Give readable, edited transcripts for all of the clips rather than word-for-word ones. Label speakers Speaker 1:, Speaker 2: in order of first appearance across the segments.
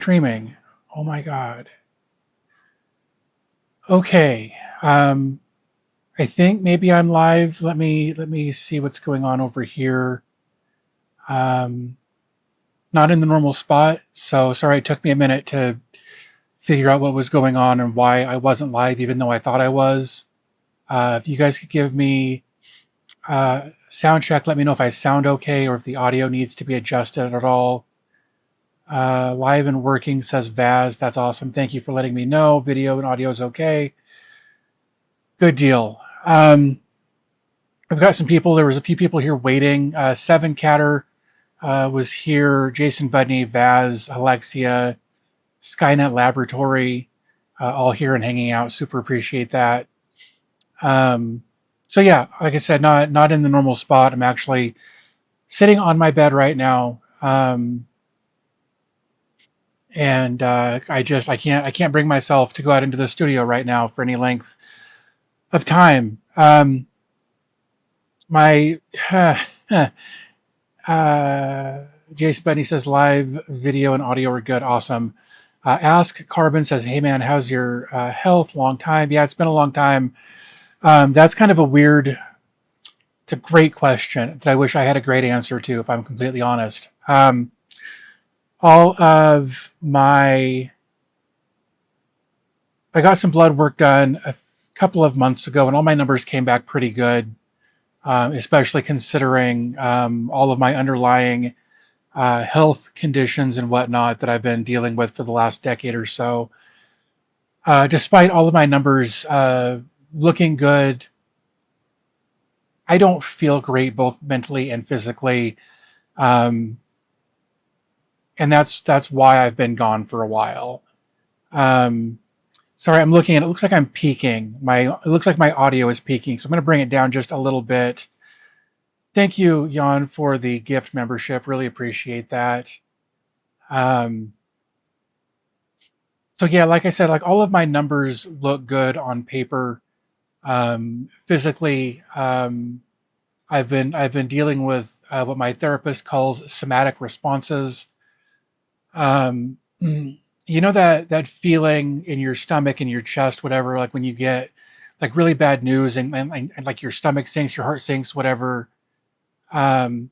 Speaker 1: Streaming. Oh my God. Okay. I think maybe I'm live. Let me see what's going on over here. Um, Not in the normal spot. So sorry it took me a minute to figure out what was going on and why I wasn't live, even though I thought I was. If you guys could give me sound check, let me know if I sound okay or if the audio needs to be adjusted at all. Live and working, says Vaz. That's awesome. Thank you for letting me know. Video and audio is okay. Good deal. I've got some people. There was a few people here waiting. Seven Catter was here. Jason Budney, Vaz, Alexia, Skynet Laboratory, all here and hanging out. Super appreciate that. Um, so yeah, like I said, not in the normal spot. I'm actually sitting on my bed right now, and I can't bring myself to go out into the studio right now for any length of time. My Jason Benny says live video and audio are good. Awesome. Ask Carbon says, hey man, how's your health? Long time. Yeah, it's been a long time. That's kind of it's a great question that I wish I had a great answer to, if I'm completely honest. All of my, I got some blood work done a couple of months ago and all my numbers came back pretty good. Especially considering all of my underlying health conditions and whatnot that I've been dealing with for the last decade or so. Despite all of my numbers looking good, I don't feel great both mentally and physically, um, and that's why I've been gone for a while. Um, Sorry, I'm looking at it. It looks like I'm peaking. It looks like my audio is peaking, so I'm going to bring it down just a little bit. Thank you, Jan, for the gift membership. Really appreciate that. Um, so yeah, like I said, like all of my numbers look good on paper. Physically, I've been dealing with what my therapist calls somatic responses. Um, you know that feeling in your stomach, in your chest, whatever, like when you get like really bad news and like your stomach sinks, your heart sinks, whatever. Um,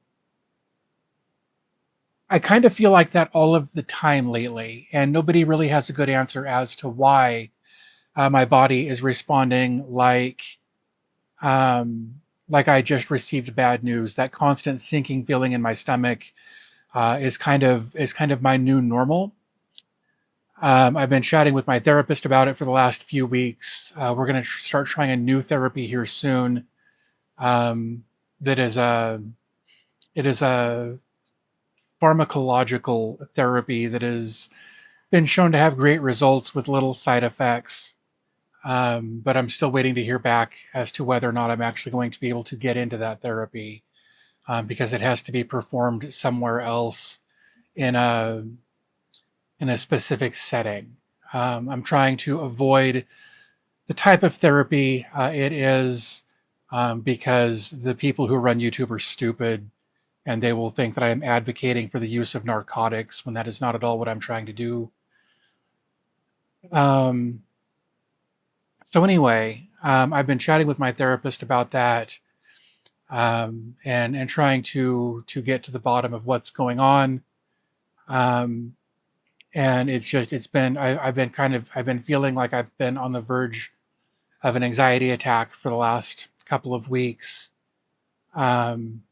Speaker 1: I kind of feel like that all of the time lately, and nobody really has a good answer as to why my body is responding like I just received bad news. That constant sinking feeling in my stomach is kind of my new normal. I've been chatting with my therapist about it for the last few weeks. We're going to start trying a new therapy here soon. Um, that is a it is a pharmacological therapy that has been shown to have great results with little side effects. But I'm still waiting to hear back as to whether or not I'm actually going to be able to get into that therapy because it has to be performed somewhere else in a specific setting. I'm trying to avoid the type of therapy it is because the people who run YouTube are stupid and they will think that I am advocating for the use of narcotics when that is not at all what I'm trying to do. Um, so anyway, I've been chatting with my therapist about that and trying to get to the bottom of what's going on. Um, and I've been feeling like I've been on the verge of an anxiety attack for the last couple of weeks. Um,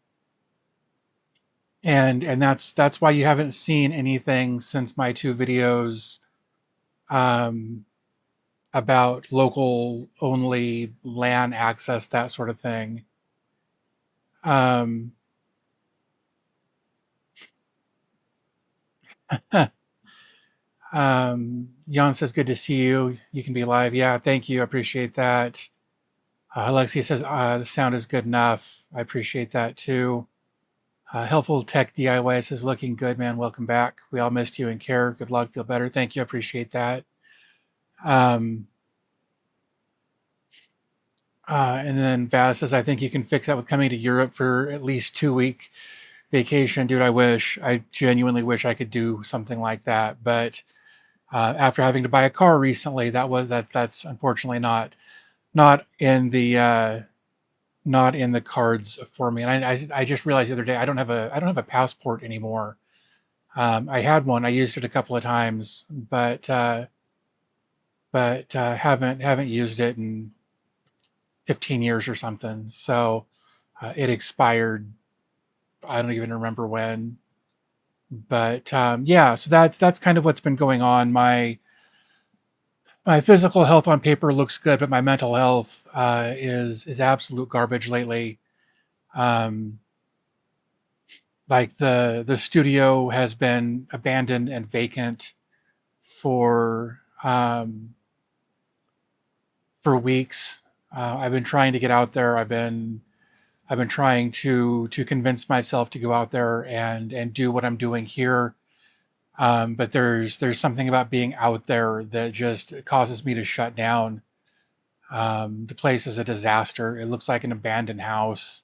Speaker 1: and that's why you haven't seen anything since my two videos um, about local only LAN access, that sort of thing. Um, Jan says, good to see you. You can be live. Yeah, thank you. I appreciate that. Alexia says, the sound is good enough. I appreciate that too. Helpful Tech DIY says, looking good, man. Welcome back. We all missed you and care. Good luck. Feel better. Thank you. I appreciate that. Um, and then Vaz says, I think you can fix that with coming to Europe for at least 2 week vacation, dude. I genuinely wish I could do something like that. But after having to buy a car recently, that's unfortunately not in the not in the cards for me. And I just realized the other day I don't have a passport anymore. I had one. I used it a couple of times, but haven't used it in 15 years or something. So it expired. I don't even remember when. But yeah, so that's kind of what's been going on. My physical health on paper looks good, but my mental health is absolute garbage lately. Um, like the studio has been abandoned and vacant for for weeks. I've been trying to get out there. I've been trying to convince myself to go out there and do what I'm doing here. But there's something about being out there that just causes me to shut down. The place is a disaster. It looks like an abandoned house.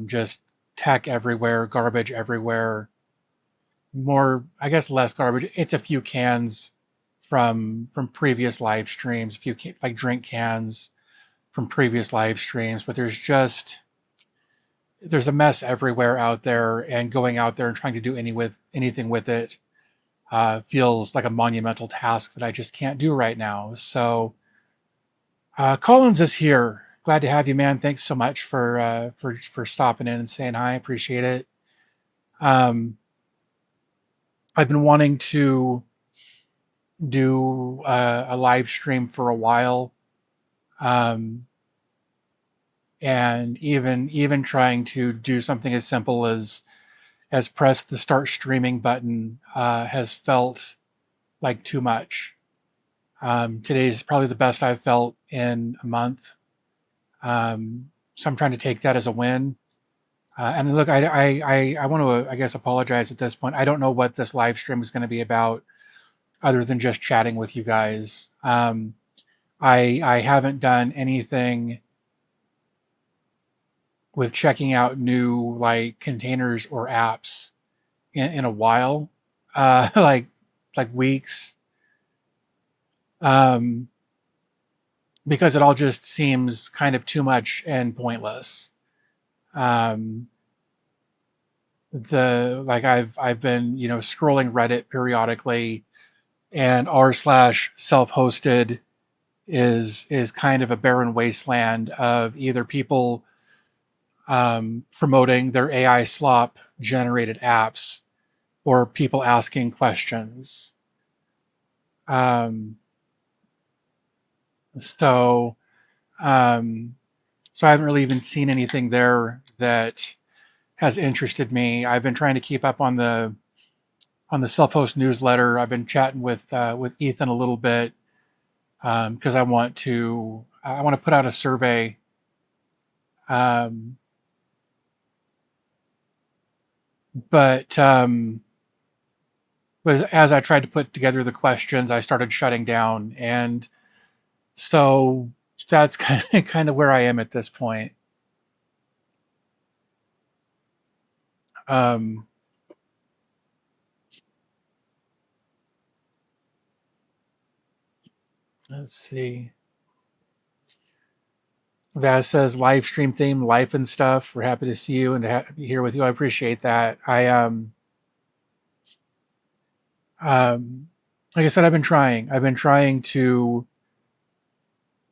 Speaker 1: Just tech everywhere, garbage everywhere. More, I guess, less garbage. It's a few cans from previous live streams, a few like drink cans from previous live streams, but there's a mess everywhere out there, and going out there and trying to do anything with it feels like a monumental task that I just can't do right now. So Collins is here. Glad to have you, man. Thanks so much for stopping in and saying hi. Appreciate it. Um, I've been wanting to do a live stream for a while, um, and even trying to do something as simple as press the start streaming button has felt like too much. Today's probably the best I've felt in a month. So I'm trying to take that as a win. And look, I want to, I guess, apologize at this point. I don't know what this live stream is going to be about other than just chatting with you guys. I haven't done anything with checking out new like containers or apps in a while, like weeks, um, because it all just seems kind of too much and pointless. Um, the like I've been scrolling Reddit periodically, and r slash self-hosted is kind of a barren wasteland of either people promoting their AI slop generated apps or people asking questions. Um, so um, so I haven't really even seen anything there that has interested me. I've been trying to keep up on the self-host newsletter. I've been chatting with Ethan a little bit because I want to put out a survey. Um, but but as I tried to put together the questions, I started shutting down, and so that's kind of where I am at this point. Um, let's see. Vaz says live stream theme, life and stuff. We're happy to see you and to be here with you. I appreciate that. Like I said, I've been trying. I've been trying to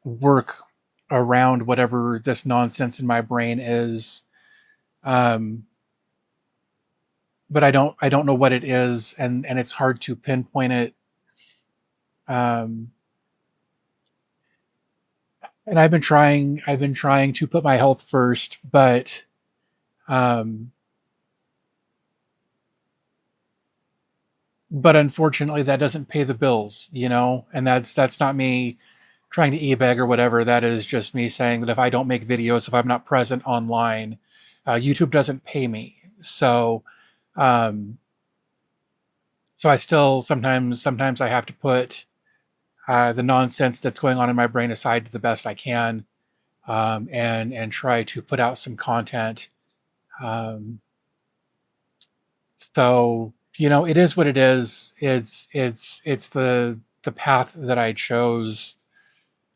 Speaker 1: work around whatever this nonsense in my brain is, um, but I don't know what it is, and it's hard to pinpoint it. Um, and I've been trying to put my health first, um, but unfortunately that doesn't pay the bills, and that's not me trying to e-beg or whatever. That is just me saying that if I don't make videos, if I'm not present online, YouTube doesn't pay me. So, um, so I still sometimes I have to put the nonsense that's going on in my brain aside to the best I can, and try to put out some content. Um, So, it is what it is. It's the path that I chose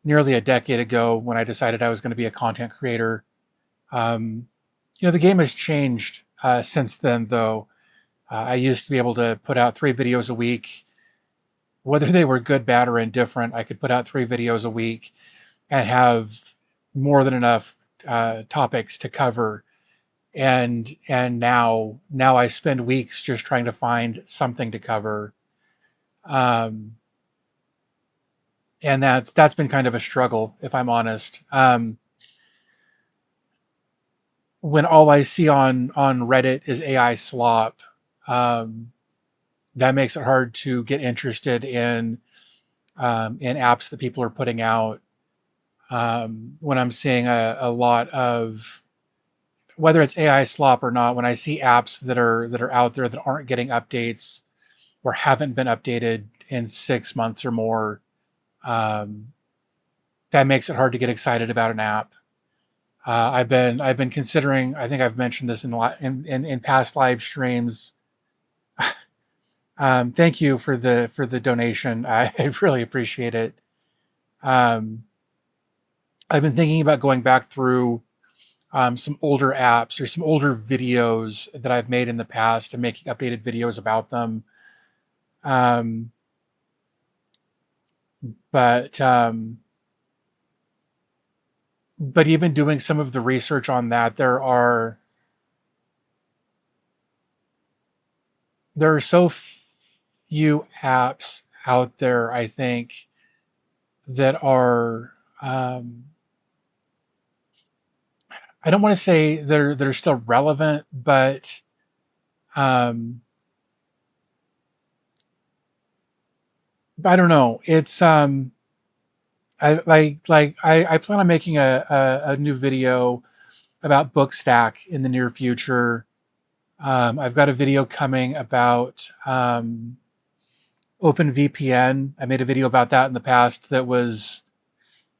Speaker 1: nearly a decade ago when I decided I was going to be a content creator. Um, the game has changed since then, though. I used to be able to put out 3 videos a week, whether they were good, bad, or indifferent. I could put out 3 videos a week and have more than enough topics to cover. And now I spend weeks just trying to find something to cover, um, and that's been kind of a struggle, if I'm honest. When all I see on Reddit is AI slop, um, that makes it hard to get interested in apps that people are putting out. When I'm seeing a lot of, whether it's AI slop or not, when I see apps that are out there that aren't getting updates or haven't been updated in 6 months or more, um, that makes it hard to get excited about an app. I've been considering. I think I've mentioned this in past live streams. Thank you for the donation. I really appreciate it. Um, I've been thinking about going back through some older apps or some older videos that I've made in the past and making updated videos about them. Um, but but even doing some of the research on that, there are so few apps out there, I think, that are um, I don't want to say they're still relevant, but um, I don't know. It's I plan on making a new video about Bookstack in the near future. I've got a video coming about OpenVPN. I made a video about that in the past that was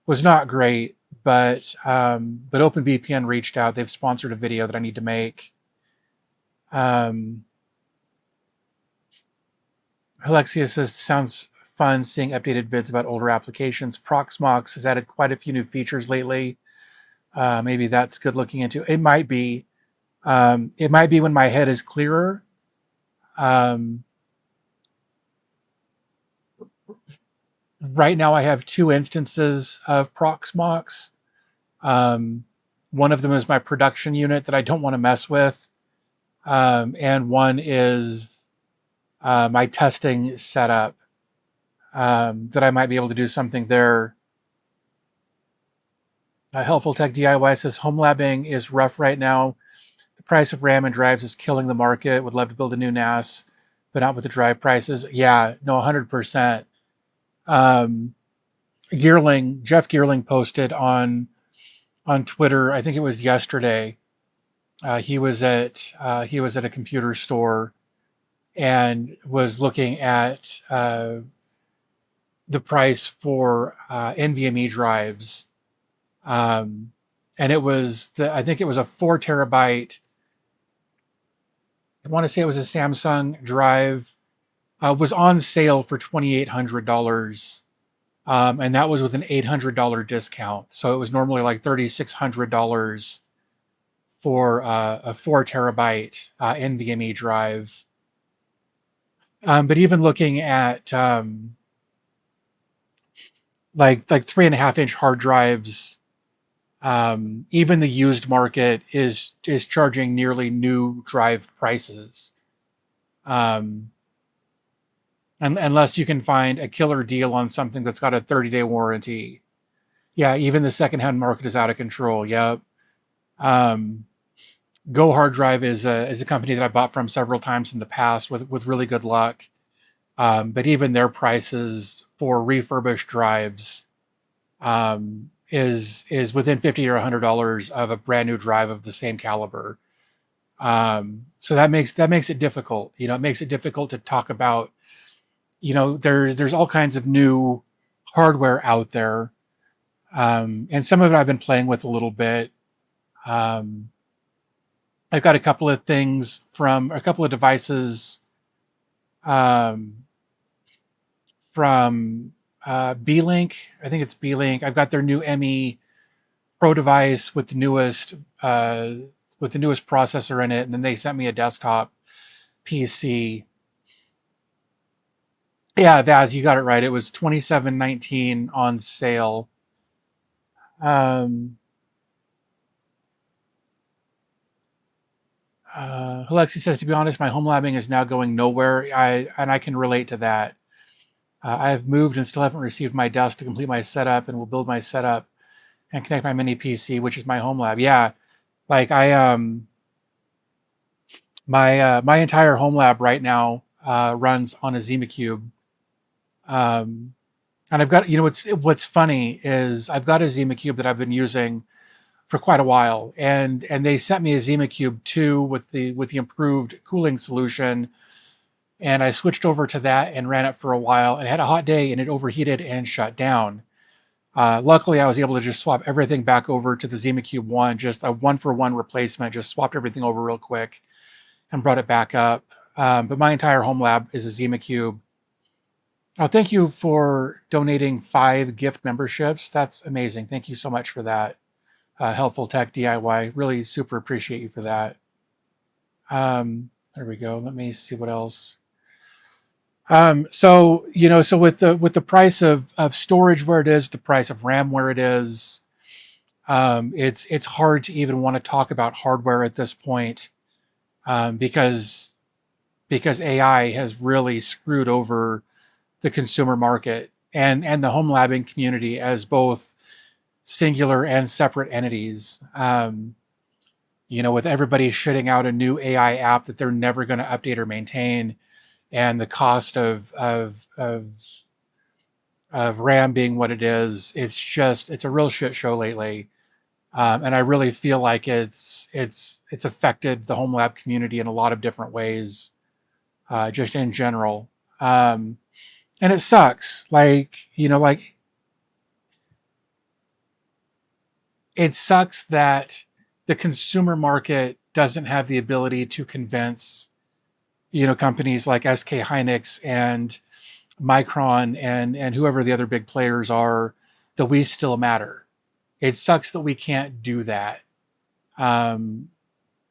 Speaker 1: not great, but OpenVPN reached out. They've sponsored a video that I need to make. Um, Alexia says sounds fun seeing updated vids about older applications. Proxmox has added quite a few new features lately. Maybe that's good looking into. It might be. It might be when my head is clearer. Um, right now, I have 2 instances of Proxmox. Um, one of them is my production unit that I don't want to mess with, and one is my testing setup that I might be able to do something there. Helpful Tech DIY says home labbing is rough right now. The price of RAM and drives is killing the market. Would love to build a new NAS, but not with the drive prices. Yeah, no, 100%. Um, Jeff Geerling posted on Twitter. I think it was yesterday. He was at a computer store and was looking at the price for NVMe drives, and I think it was a 4 terabyte. I want to say it was a Samsung drive. Was on sale for $2,800. And that was with an $800 discount. So it was normally like $3,600 for a 4 terabyte NVMe drive. But even looking at like 3.5 inch hard drives, even the used market is charging nearly new drive prices. Um, unless you can find a killer deal on something that's got a 30-day warranty. Yeah, even the secondhand market is out of control. Yep. Um, Go Hard Drive is a company that I bought from several times in the past with really good luck. But even their prices for refurbished drives is within $50 or $100 of a brand new drive of the same caliber. So that makes it difficult. It makes it difficult to talk about. There's all kinds of new hardware out there, and some of it I've been playing with a little bit. Um, I've got a couple of things from a couple of devices um, from B-Link. I think it's B-Link. I've got their new ME Pro device uh, with the newest processor in it, and then they sent me a desktop PC. Yeah, Vaz, you got it right. It was 27.19 on sale. Um, Alexi says, to be honest, my home labbing is now going nowhere. I can relate to that. I've moved and still haven't received my desk to complete my setup, and will build my setup and connect my mini PC, which is my home lab. Yeah, like my entire home lab right now runs on a ZimaCube. Um, and I've got, what's funny is I've got a ZimaCube that I've been using for quite a while, and they sent me a ZimaCube 2 with the improved cooling solution, and I switched over to that and ran it for a while and had a hot day and it overheated and shut down. Luckily, I was able to just swap everything back over to the ZimaCube 1, just a one-for-one replacement, just swapped everything over real quick and brought it back up. But my entire home lab is a ZimaCube. Oh, thank you for donating 5 gift memberships. That's amazing. Thank you so much for that. Helpful Tech DIY. Really super appreciate you for that. There we go. Let me see what else. So with the price of storage where it is, the price of RAM where it is, it's hard to even want to talk about hardware at this point, because AI has really screwed over the consumer market and the home labbing community as both singular and separate entities. With everybody shitting out a new AI app that they're never going to update or maintain, and the cost of RAM being what it is, it's a real shit show lately. And I really feel like it's affected the home lab community in a lot of different ways, just in general. And it sucks. It sucks that the consumer market doesn't have the ability to convince, companies like SK Hynix and Micron and whoever the other big players are, that we still matter. It sucks that we can't do that. Um,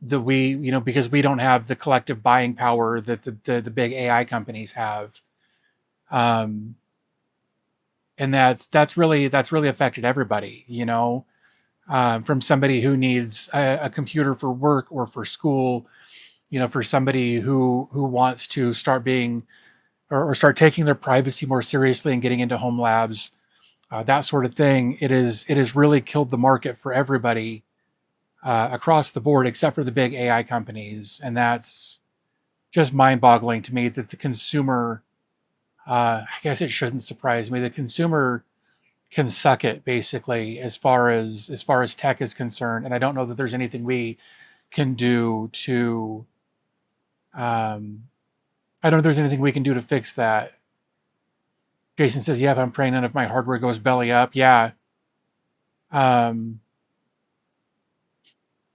Speaker 1: that we, because we don't have the collective buying power that the big AI companies have. Um, and that's really affected everybody, from somebody who needs a computer for work or for school, for somebody who wants to start being or start taking their privacy more seriously and getting into home labs, that sort of thing. It has really killed the market for everybody, across the board, except for the big AI companies, and that's just mind-boggling to me that the consumer. I guess it shouldn't surprise me. The consumer can suck it basically as far as tech is concerned, and I don't know that there's anything we can do to. I don't know if there's anything we can do to fix that. Jason says, "Yeah, I'm praying none of my hardware goes belly up." Yeah. Um,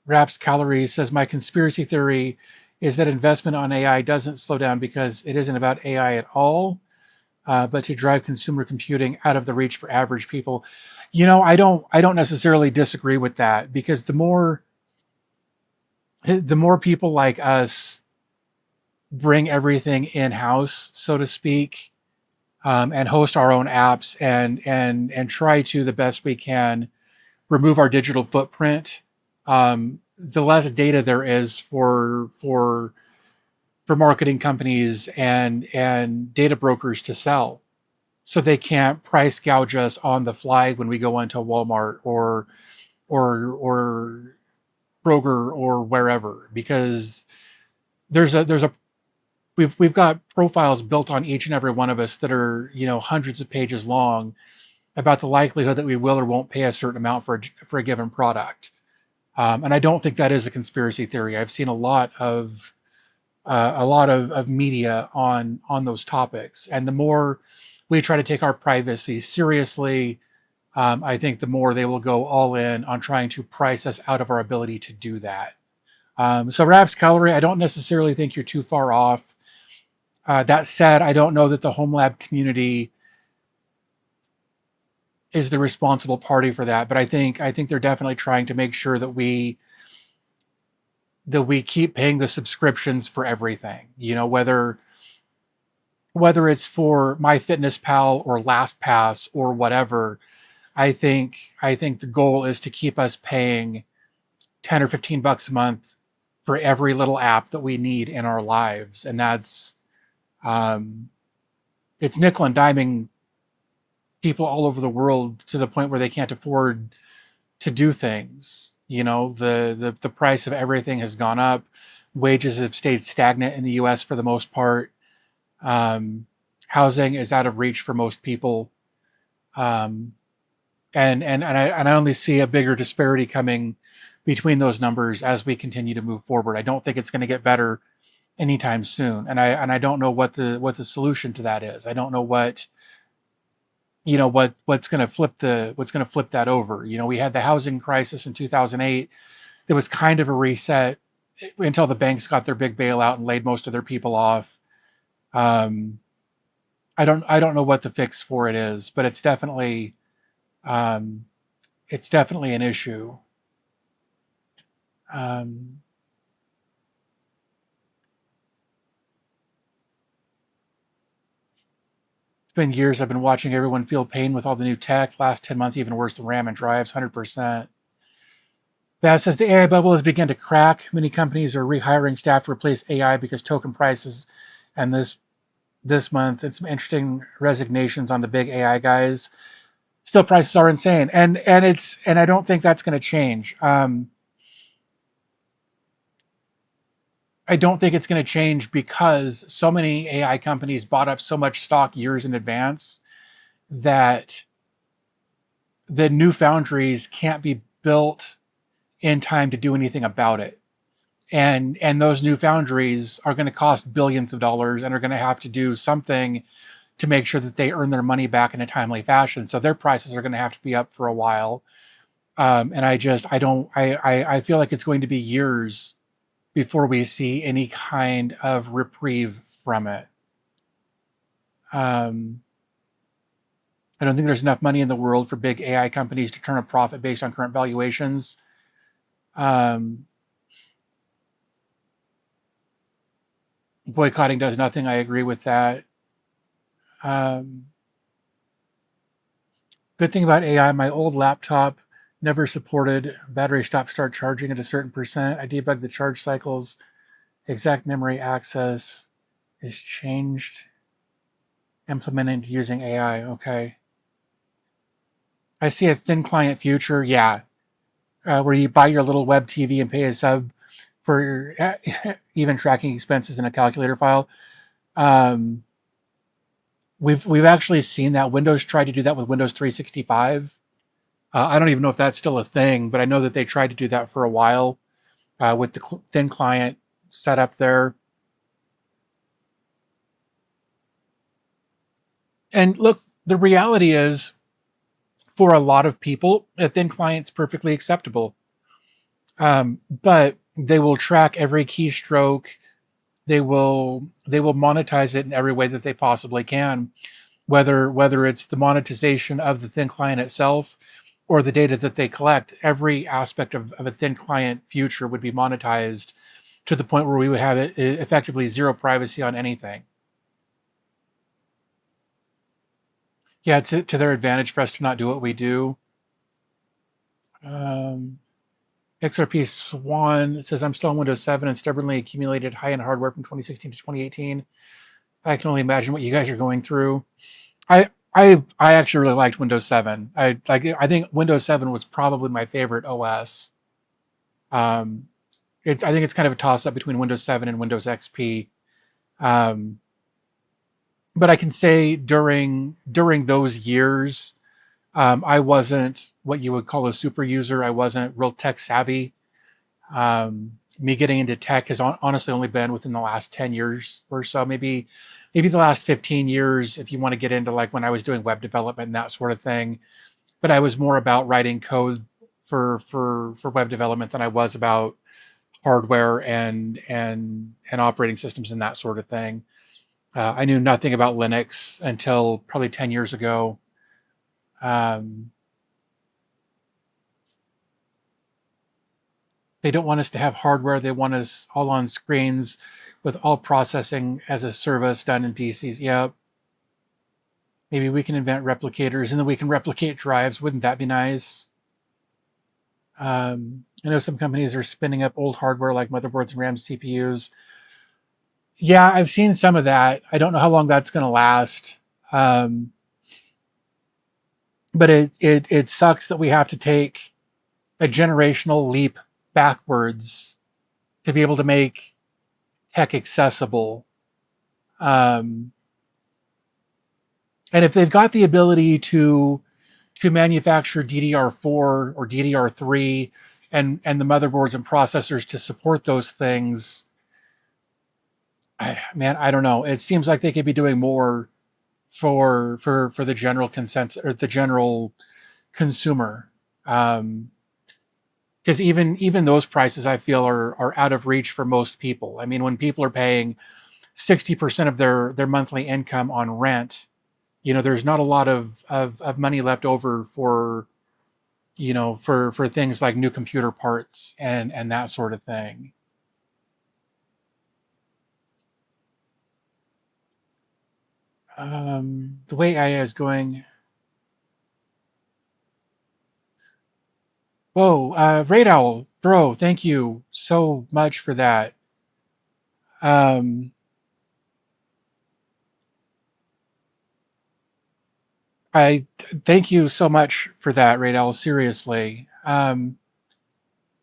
Speaker 1: Raps Calories says, my conspiracy theory is that investment on AI doesn't slow down because it isn't about AI at all, but to drive consumer computing out of the reach for average people. I don't necessarily disagree with that, because the more people like us bring everything in house, so to speak, and host our own apps and try to the best we can remove our digital footprint, the less data there is for marketing companies and data brokers to sell, so they can't price gouge us on the fly when we go into Walmart or Kroger or wherever, because there's a we've got profiles built on each and every one of us that are, hundreds of pages long, about the likelihood that we will or won't pay a certain amount for a given product. And I don't think that is a conspiracy theory. I've seen a lot of media on those topics, and the more we try to take our privacy seriously, I think the more they will go all in on trying to price us out of our ability to do that. So Rabs Calorie, I don't necessarily think you're too far off. That said, I don't know that the home lab community is the responsible party for that, but I think they're definitely trying to make sure that we keep paying the subscriptions for everything. Whether it's for MyFitnessPal or LastPass or whatever. I think the goal is to keep us paying 10 or 15 bucks a month for every little app that we need in our lives, and that's um, it's nickel and diming people all over the world to the point where they can't afford to do things. The price of everything has gone up. Wages have stayed stagnant in the U.S. for the most part. Um, Housing is out of reach for most people, um, and I only see a bigger disparity coming between those numbers as we continue to move forward. I don't think it's going to get better anytime soon, and I don't know what the solution to that is. I don't know what's going to flip that over. We had the housing crisis in 2008. There was kind of a reset until the banks got their big bailout and laid most of their people off. Um, I don't know what the fix for it is, but um, it's definitely an issue. Um, it's been years I've been watching everyone feel pain with all the new tech. Last 10 months, even worse than RAM and drives, 100%. That says the AI bubble has begun to crack. Many companies are rehiring staff to replace AI because token prices, and this month, it's some interesting resignations on the big AI guys. Still, prices are insane, and I don't think that's going to change. I don't think it's going to change because so many AI companies bought up so much stock years in advance that the new foundries can't be built in time to do anything about it. And those new foundries are going to cost billions of dollars and are going to have to do something to make sure that they earn their money back in a timely fashion. So their prices are going to have to be up for a while. And I feel like it's going to be years before we see any kind of reprieve from it. Um, I don't think there's enough money in the world for big AI companies to turn a profit based on current valuations. Um, Boycotting does nothing. I agree with that. Um, Good thing about AI, my old laptop never supported battery stop start charging at a certain percent. I debugged the charge cycles. Exact memory access is changed, implemented using AI. Okay. I see a thin client future. Yeah. Where you buy your little web TV and pay a sub for even tracking expenses in a calculator file. Um, we've actually seen that. Windows tried to do that with Windows 365. I don't even know if that's still a thing, but I know that they tried to do that for a while with the thin client setup there. And look, the reality is, for a lot of people, a thin client's perfectly acceptable. But they will track every keystroke. They will monetize it in every way that they possibly can, whether it's the monetization of the thin client itself or the data that they collect. Every aspect of a thin client future would be monetized to the point where we would have it effectively zero privacy on anything. Yeah, it's to their advantage for us to not do what we do. Um, XRP Swan says, I'm still on Windows 7 and stubbornly accumulated high-end hardware from 2016 to 2018. I can only imagine what you guys are going through. I actually really liked Windows 7. I think Windows 7 was probably my favorite OS. Um, I think it's kind of a toss up between Windows 7 and Windows XP. Um, but I can say during those years, I wasn't what you would call a super user. I wasn't real tech savvy. Me getting into tech has honestly only been within the last 10 years or so, maybe the last 15 years if you want to get into like when I was doing web development and that sort of thing. But I was more about writing code for web development than I was about hardware and operating systems and that sort of thing. I knew nothing about Linux until probably 10 years ago. Um, they don't want us to have hardware. They want us all on screens with all processing as a service done in PCs. Yep. Maybe we can invent replicators and then we can replicate drives. Wouldn't that be nice? I know some companies are spinning up old hardware like motherboards and RAM CPUs. Yeah, I've seen some of that. I don't know how long that's going to last. Um, but it sucks that we have to take a generational leap backwards to be able to make tech accessible. Um, and if they've got the ability to manufacture DDR4 or DDR3 and the motherboards and processors to support those things, man, I don't know. It seems like they could be doing more for the general consensus or the general consumer. Because even those prices I feel are out of reach for most people. I mean, when people are paying 60% of their monthly income on rent, there's not a lot of money left over for for things like new computer parts and that sort of thing. The way AI is going, whoa, Raid Owl, bro, thank you so much for that. Um, I thank you so much for that, Raid Owl. Seriously,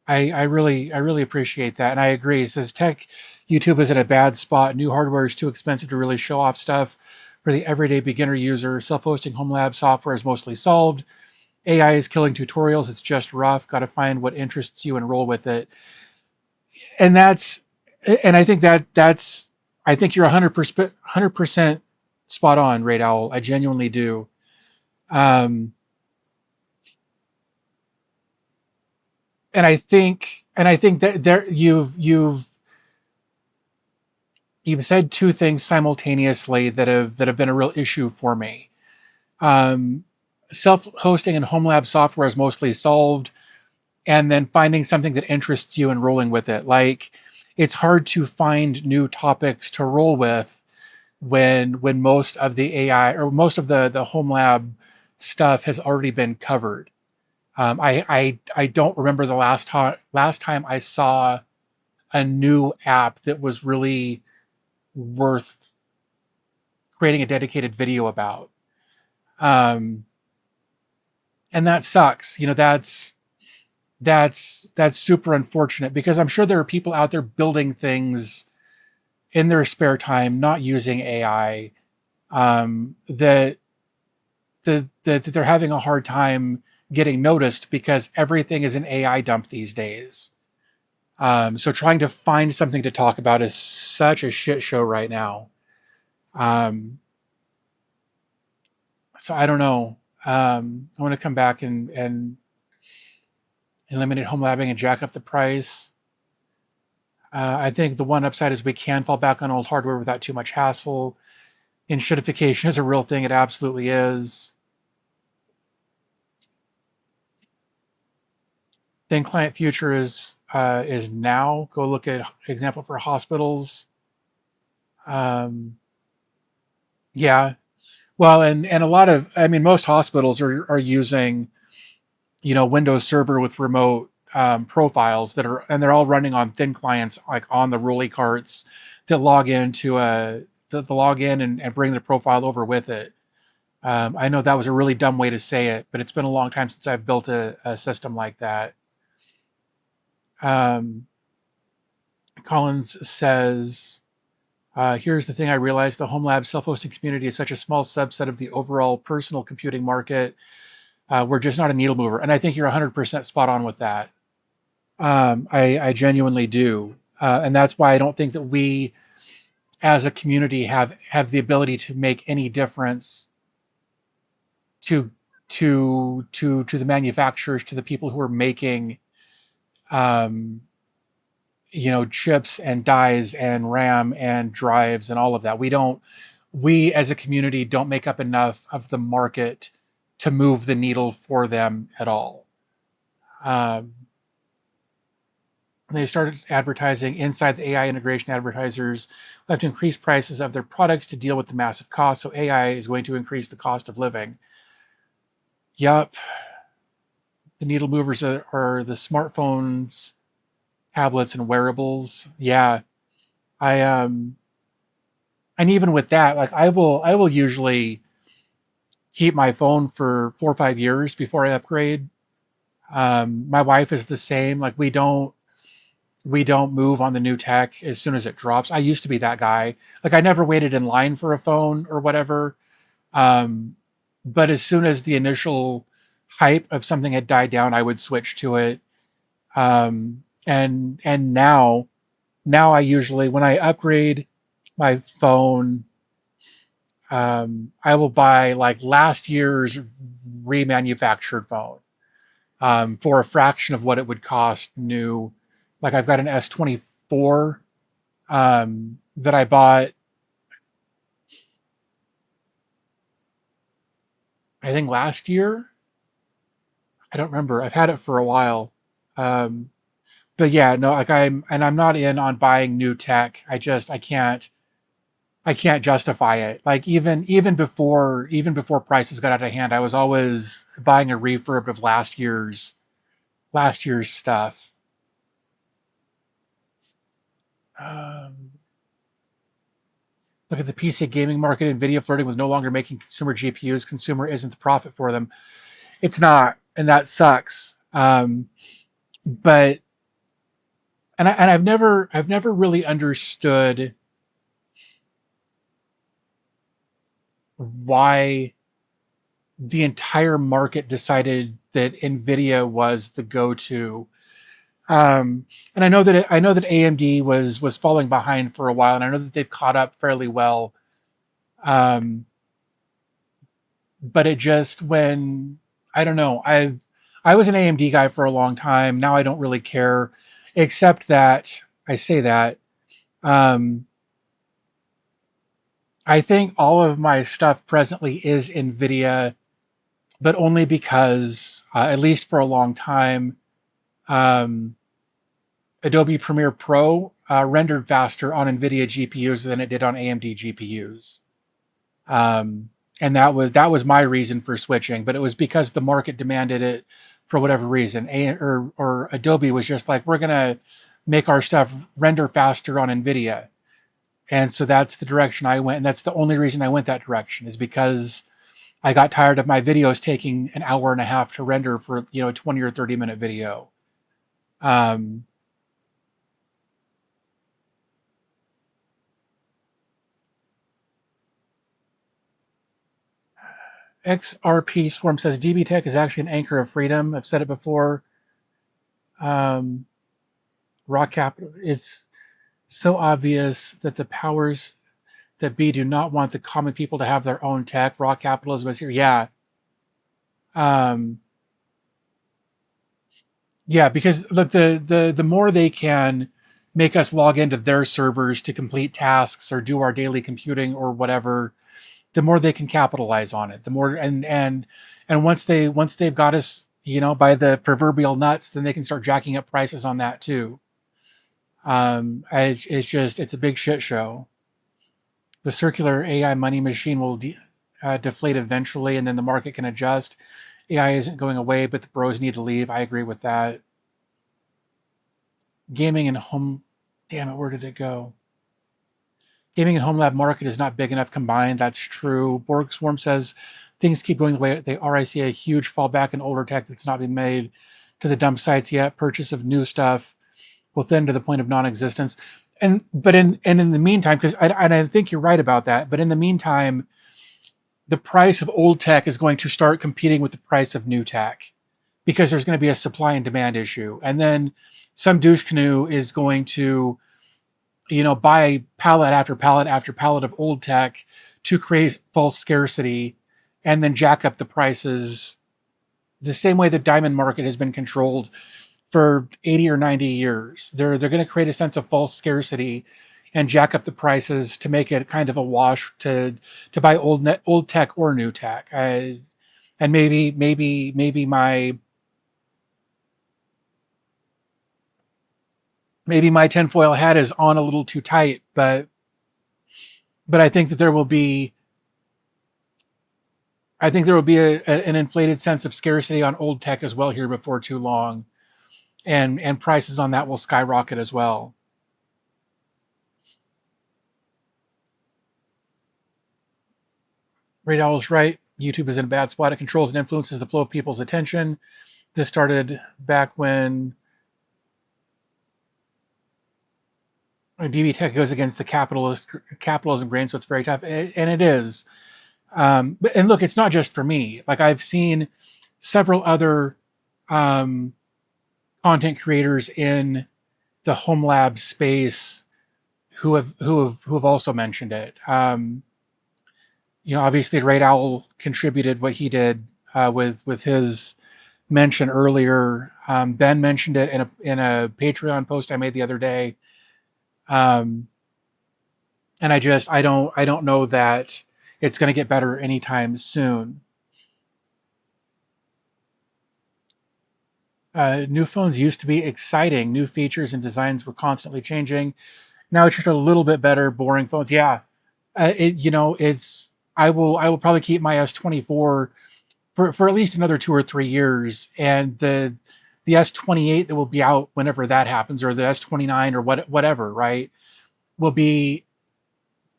Speaker 1: I really appreciate that, and I agree. It says tech YouTube is in a bad spot. New hardware is too expensive to really show off stuff for the everyday beginner user. Self-hosting home lab software is mostly solved. AI is killing tutorials. It's just rough. Got to find what interests you and roll with it. And I think I think you're 100% spot on, Raid Owl. I genuinely do. Um, and I think that there you've said two things simultaneously that have been a real issue for me. Um, Self-hosting and home lab software is mostly solved, and then finding something that interests you and rolling with it. Like, it's hard to find new topics to roll with when most of the AI or most of the home lab stuff has already been covered. I don't remember the last time I saw a new app that was really worth creating a dedicated video about. Um, and that sucks. That's super unfortunate because I'm sure there are people out there building things in their spare time, not using AI, that they're having a hard time getting noticed because everything is an AI dump these days. So trying to find something to talk about is such a shit show right now. Um, so I don't know. I want to come back and eliminate home labbing and jack up the price. I think the one upside is we can fall back on old hardware without too much hassle. Enshittification is a real thing. It absolutely is. Then client future is now. Go look at example for hospitals. Um, yeah. Well, and a lot of, I mean, most hospitals are using Windows Server with remote profiles and they're all running on thin clients like on the rolly carts that log into the log in and bring the profile over with it. I know that was a really dumb way to say it, but it's been a long time since I've built a system like that. Um, Collins says, here's the thing I realized: the home lab self-hosting community is such a small subset of the overall personal computing market. We're just not a needle mover. And I think you're 100% spot on with that. I genuinely do. And that's why I don't think that we as a community have the ability to make any difference to to the manufacturers, to the people who are making um, chips and dies and RAM and drives and all of that. We as a community don't make up enough of the market to move the needle for them at all. Um, they started advertising inside the AI integration. Advertisers have to increase prices of their products to deal with the massive cost. So AI is going to increase the cost of living. Yup. The needle movers are the smartphones, tablets, and wearables. Yeah. I and even with that, like I will usually keep my phone for 4 or 5 years before I upgrade. My wife is the same. Like we don't move on the new tech as soon as it drops. I used to be that guy. Like I never waited in line for a phone or whatever. Um, but as soon as the initial hype of something had died down, I would switch to it. And now I usually when I upgrade my phone, I will buy like last year's remanufactured phone for a fraction of what it would cost new. Like I've got an S24 that I bought, I think last year. I don't remember. I've had it for a while. Um, but yeah, no, like I'm not in on buying new tech. I can't justify it. Like even before prices got out of hand, I was always buying a refurb of last year's stuff. Um, Look at the PC gaming market. Nvidia flirting with no longer making consumer GPUs. Consumer isn't the profit for them. It's not, and that sucks. But I've never really understood why the entire market decided that Nvidia was the go-to. And I know that AMD was falling behind for a while, and I know that they've caught up fairly well. Um, but it just when I don't know, I was an AMD guy for a long time. Now I don't really care, except that I say that um, I think all of my stuff presently is NVIDIA, but only because at least for a long time, um, Adobe Premiere Pro rendered faster on NVIDIA GPUs than it did on AMD GPUs. And that was my reason for switching, but it was because the market demanded it for whatever reason. Or Adobe was just like, we're gonna make our stuff render faster on NVIDIA, and so that's the direction I went, and that's the only reason I went that direction is because I got tired of my videos taking an hour and a half to render for a 20 or 30 minute video. Um, XRP Swarm says DB Tech is actually an anchor of freedom. I've said it before. Um, Rock Capital. It's so obvious that the powers that be do not want the common people to have their own tech. Raw capitalism is here. Yeah. Um, yeah, because look, the more they can make us log into their servers to complete tasks or do our daily computing or whatever, the more they can capitalize on it. The more and once they've got us, by the proverbial nuts, then they can start jacking up prices on that too. It's a big shit show. The circular AI money machine will deflate eventually, and then the market can adjust. AI isn't going away, but the bros need to leave. I agree with that. Gaming and home, damn it, where did it go? Gaming and home lab market is not big enough combined. That's true. Borg Swarm says things keep going the way they are. I see a huge fallback in older tech that's not been made to the dump sites yet. Purchase of new stuff will thin to the point of non-existence. In the meantime, because I think you're right about that, but in the meantime, the price of old tech is going to start competing with the price of new tech because there's going to be a supply and demand issue. And then some douche canoe is going to, buy pallet after pallet after pallet of old tech to create false scarcity and then jack up the prices the same way the diamond market has been controlled for 80 or 90 years. They're going to create a sense of false scarcity and jack up the prices to make it kind of a wash to buy old tech or new tech. And maybe my tinfoil hat is on a little too tight, but I think there will be an inflated sense of scarcity on old tech as well here before too long, and prices on that will skyrocket as well. Ray Owl's right. YouTube is in a bad spot. It controls and influences the flow of people's attention. This started back when DB Tech goes against the capitalism grain, so it's very tough, and it is. And look, it's not just for me. Like I've seen several other content creators in the home lab space who have also mentioned it. Obviously, Raid Owl contributed what he did with his mention earlier. Ben mentioned it in a Patreon post I made the other day. And I don't know that it's going to get better anytime soon. New phones used to be exciting. New features and designs were constantly changing. Now it's just a little bit better, boring phones. Yeah, I will probably keep my S24 for at least another 2 or 3 years, and the S28 that will be out whenever that happens, or the S29 or whatever, right, will be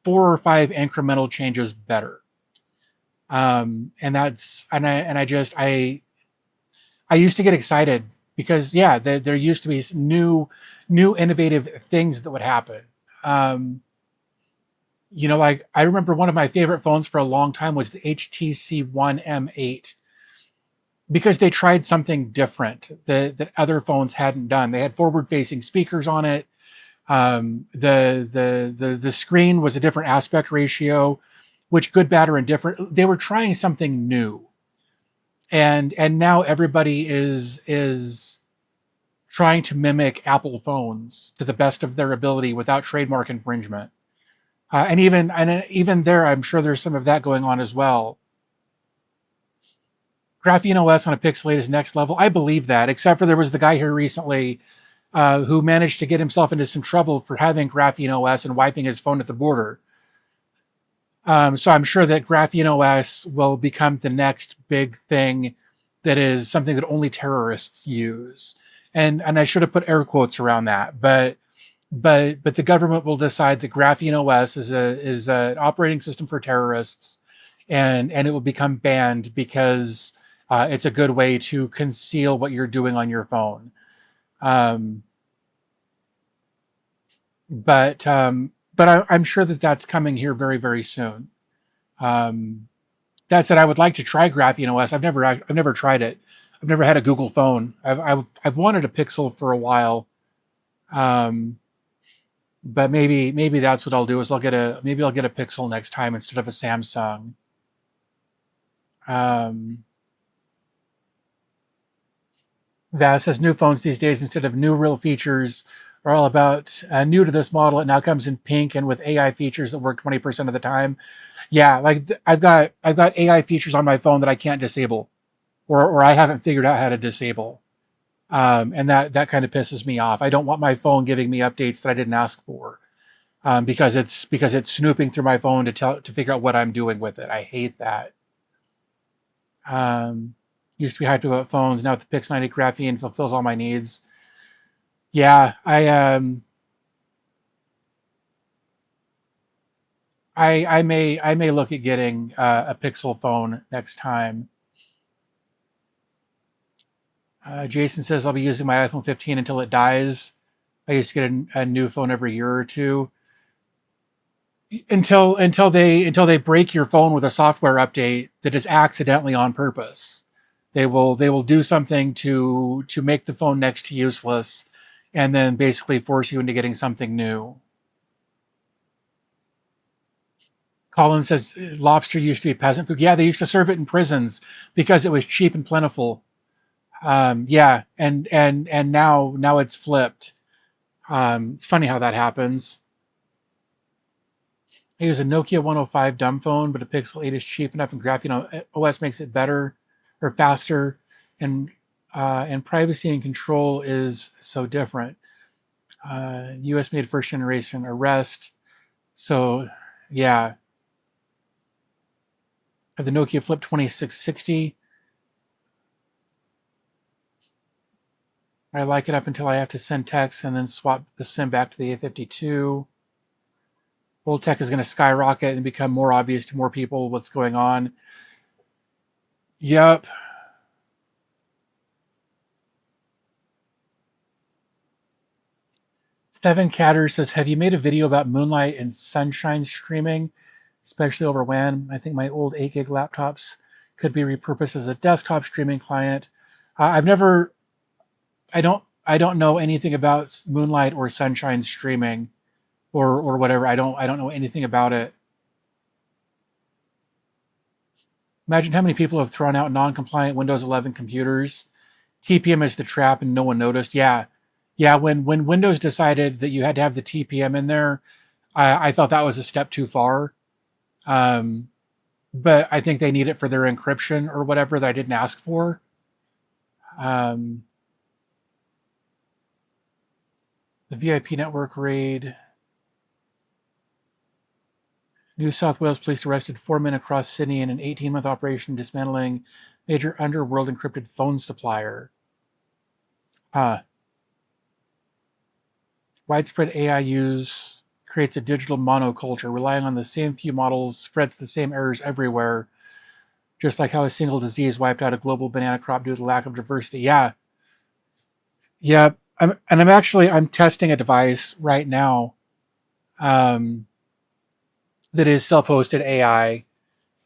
Speaker 1: 4 or 5 incremental changes better. And I used to get excited because there used to be new innovative things that would happen. Like I remember one of my favorite phones for a long time was the HTC One M8, because they tried something different that other phones hadn't done. They had forward-facing speakers on it. The screen was a different aspect ratio, which good, bad, or indifferent. They were trying something new, and now everybody is trying to mimic Apple phones to the best of their ability without trademark infringement. And even there, I'm sure there's some of that going on as well. Graphene OS on a Pixel 8 is next level. I believe that, except for there was the guy here recently who managed to get himself into some trouble for having Graphene OS and wiping his phone at the border. So I'm sure that Graphene OS will become the next big thing that is something that only terrorists use. And I should have put air quotes around that, but the government will decide that Graphene OS is an operating system for terrorists, and it will become banned because it's a good way to conceal what you're doing on your phone. But I'm sure that that's coming here very, very soon. That said, I would like to try Graphene OS. I've never tried it. I've never had a Google phone. I've wanted a Pixel for a while. But maybe that's what I'll do is I'll get a Pixel next time instead of a Samsung. Vaz says new phones these days, instead of new real features, are all about new to this model. It now comes in pink and with AI features that work 20% of the time. Yeah, like I've got AI features on my phone that I can't disable, or I haven't figured out how to disable. And that kind of pisses me off. I don't want my phone giving me updates that I didn't ask for, because it's snooping through my phone to figure out what I'm doing with it. I hate that. Used to be hyped about phones. Now the Pix 90 Graphene fulfills all my needs. Yeah, I may look at getting a Pixel phone next time. Jason says I'll be using my iPhone 15 until it dies. I used to get a new phone every year or two. Until they break your phone with a software update that is accidentally on purpose. They will do something to make the phone next to useless, and then basically force you into getting something new. Colin says lobster used to be peasant food. Yeah, they used to serve it in prisons because it was cheap and plentiful. Yeah, and now it's flipped. It's funny how that happens. I use a Nokia 105 dumb phone, but a Pixel 8 is cheap enough, and Graphene OS makes it better or faster, and and privacy and control is so different. US made first generation arrest. So, yeah, I have the Nokia Flip 2660. I like it up until I have to send text and then swap the SIM back to the A52. Old tech is going to skyrocket and become more obvious to more people what's going on. Yep. Seven Catter says, have you made a video about moonlight and sunshine streaming, especially over WAN? I think my old 8 gig laptops could be repurposed as a desktop streaming client. I've never, I don't know anything about moonlight or sunshine streaming, or whatever. I don't know anything about it. Imagine how many people have thrown out non-compliant Windows 11 computers. TPM is the trap, and no one noticed. Yeah, yeah. When Windows decided that you had to have the TPM in there, I felt that was a step too far. Um, but I think they need it for their encryption or whatever that I didn't ask for. Um, the VIP network raid. New South Wales police arrested 4 men across Sydney in an 18-month operation dismantling major underworld encrypted phone supplier. Widespread AI use creates a digital monoculture. Relying on the same few models spreads the same errors everywhere, just like how a single disease wiped out a global banana crop due to lack of diversity. Yeah, yeah. I'm testing a device right now um, that is self-hosted AI.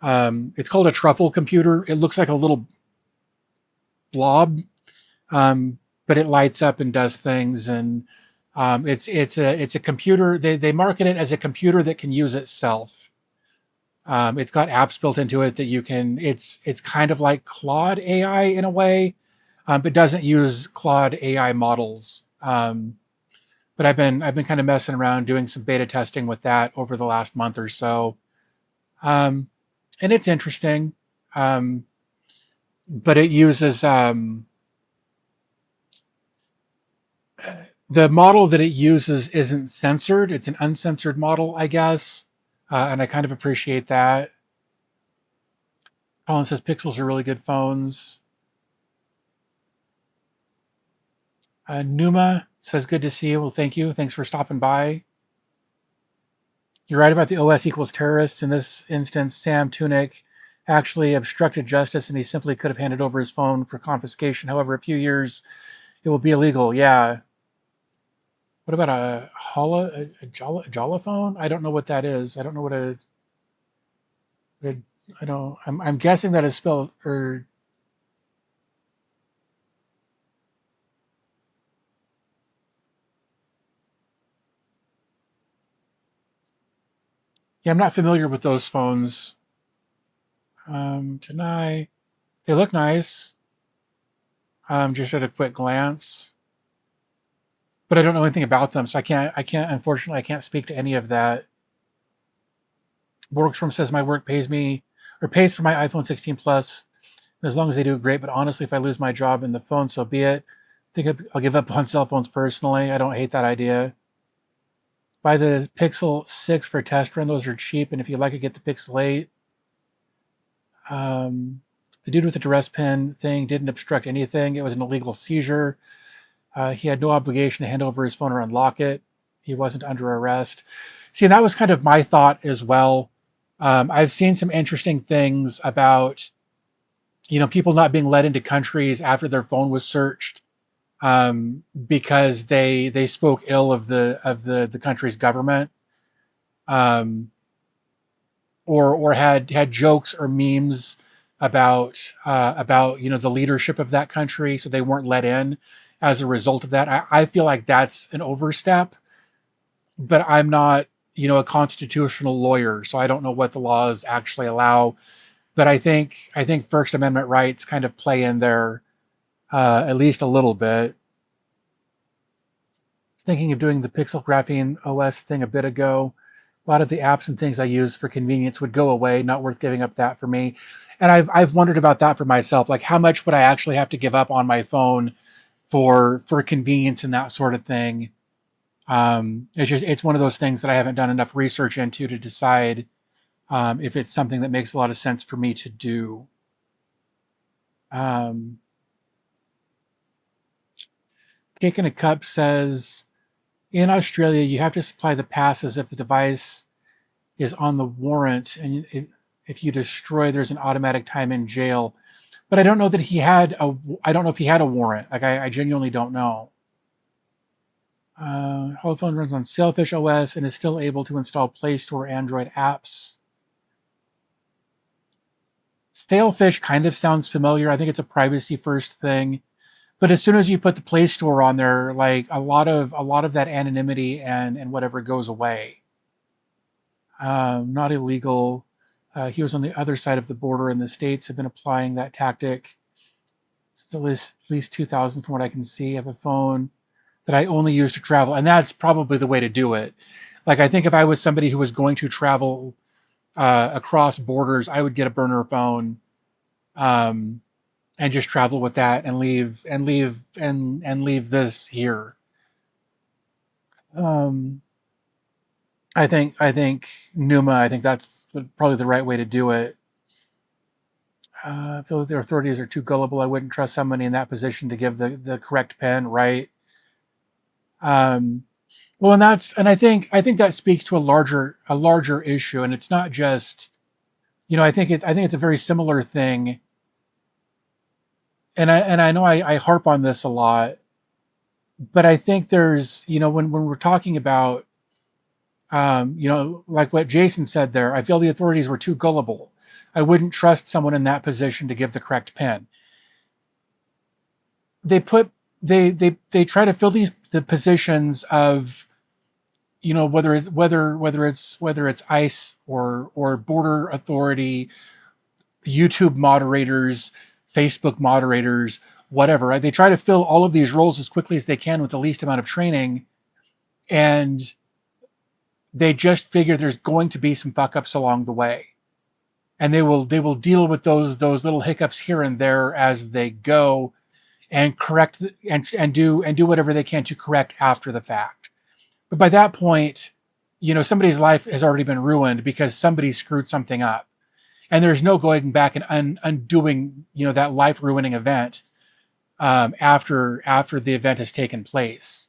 Speaker 1: It's called a truffle computer. It looks like a little blob, but it lights up and does things. And it's a computer. They market it as a computer that can use itself. It's got apps built into it that you can. It's kind of like Claude AI in a way, but doesn't use Claude AI models. But I've been kind of messing around doing some beta testing with that over the last month or so, and it's interesting. Um, but it uses the model that it uses isn't censored. It's an uncensored model, I guess, and I kind of appreciate that. Colin says Pixels are really good phones. Numa says good to see you. Well, thank you. Thanks for stopping by. You're right about the OS equals terrorists. In this instance, Sam Tunick actually obstructed justice and he simply could have handed over his phone for confiscation. However, a few years it will be illegal. Yeah. What about a Jala phone? I don't know what that is. I don't know I don't. I'm guessing that is spelled or yeah. I'm not familiar with those phones. Tonight they look nice. Just at a quick glance, but I don't know anything about them, so I can't. Unfortunately, I can't speak to any of that. Borgstrom says my work pays me or pays for my iPhone 16 Plus. As long as they do it, great. But honestly, if I lose my job in the phone, so be it. I think I'll give up on cell phones personally. I don't hate that idea. Buy the Pixel 6 for a test run. Those are cheap. And if you like it, get the Pixel 8. The dude with the duress pen thing didn't obstruct anything. It was an illegal seizure. He had no obligation to hand over his phone or unlock it. He wasn't under arrest. See, that was kind of my thought as well. I've seen some interesting things about, people not being let into countries after their phone was searched because they spoke ill of the country's government, or had jokes or memes about the leadership of that country, so they weren't let in as a result of that. I feel like that's an overstep, but I'm not a constitutional lawyer, so I don't know what the laws actually allow. But I think First Amendment rights kind of play in there at least a little bit. Thinking of doing the Pixel Graphene OS thing a bit ago. A lot of the apps and things I use for convenience would go away. Not worth giving up that for me. And I've wondered about that for myself. Like, how much would I actually have to give up on my phone for convenience and that sort of thing? It's one of those things that I haven't done enough research into to decide if it's something that makes a lot of sense for me to do. Um, Cake in a Cup says in Australia you have to supply the passes if the device is on the warrant, and if you destroy, there's an automatic time in jail. But I don't know that he had a. I don't know if he had a warrant. Like I genuinely don't know. Holophone runs on Sailfish OS and is still able to install Play Store Android apps. Sailfish kind of sounds familiar. I think it's a privacy first thing. But as soon as you put the Play Store on there, like a lot of that anonymity and whatever goes away. Not illegal. He was on the other side of the border, and the states have been applying that tactic since at least 2000, from what I can see. I have a phone that I only use to travel, and that's probably the way to do it. Like I think if I was somebody who was going to travel across borders, I would get a burner phone um, and just travel with that and leave this here. Um, I think Numa. I think that's probably the right way to do it. I feel that the authorities are too gullible. I wouldn't trust somebody in that position to give the correct pen, right? Um, well, and I think that speaks to a larger issue, and it's not just I think it's a very similar thing, and I know I harp on this a lot, but I think there's when we're talking about like what Jason said there, I feel the authorities were too gullible. I wouldn't trust someone in that position to give the correct pen. They put they try to fill the positions of whether it's ICE or border authority, YouTube moderators, Facebook moderators, whatever. Right? They try to fill all of these roles as quickly as they can with the least amount of training, and they just figure there's going to be some fuck ups along the way, and they will deal with those little hiccups here and there as they go, and correct and do whatever they can to correct after the fact. But by that point, somebody's life has already been ruined because somebody screwed something up, and there's no going back and undoing that life ruining event after the event has taken place.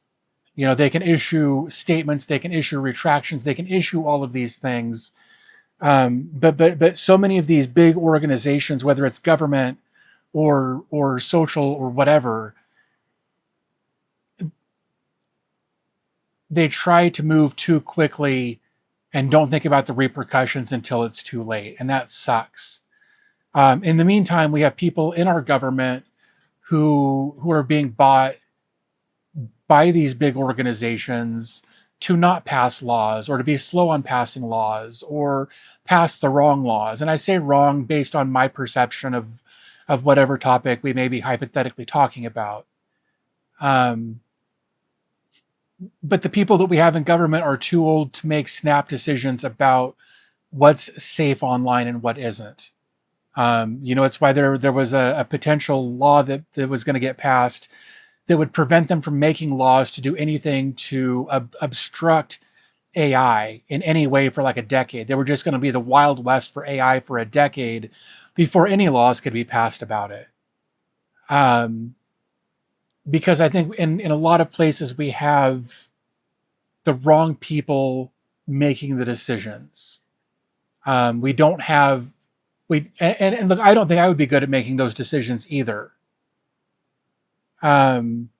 Speaker 1: They can issue statements, they can issue retractions, they can issue all of these things. But so many of these big organizations, whether it's government or social or whatever, they try to move too quickly and don't think about the repercussions until it's too late, and that sucks. In the meantime, we have people in our government who are being bought by these big organizations to not pass laws, or to be slow on passing laws, or pass the wrong laws. And I say wrong based on my perception of whatever topic we may be hypothetically talking about. Um, but the people that we have in government are too old to make snap decisions about what's safe online and what isn't. It's why there was a potential law that was going to get passed that would prevent them from making laws to do anything to obstruct AI in any way for like a decade. They were just going to be the Wild West for AI for a decade before any laws could be passed about it. Um, because I think in a lot of places we have the wrong people making the decisions. We don't have and look, I don't think I would be good at making those decisions either. Um,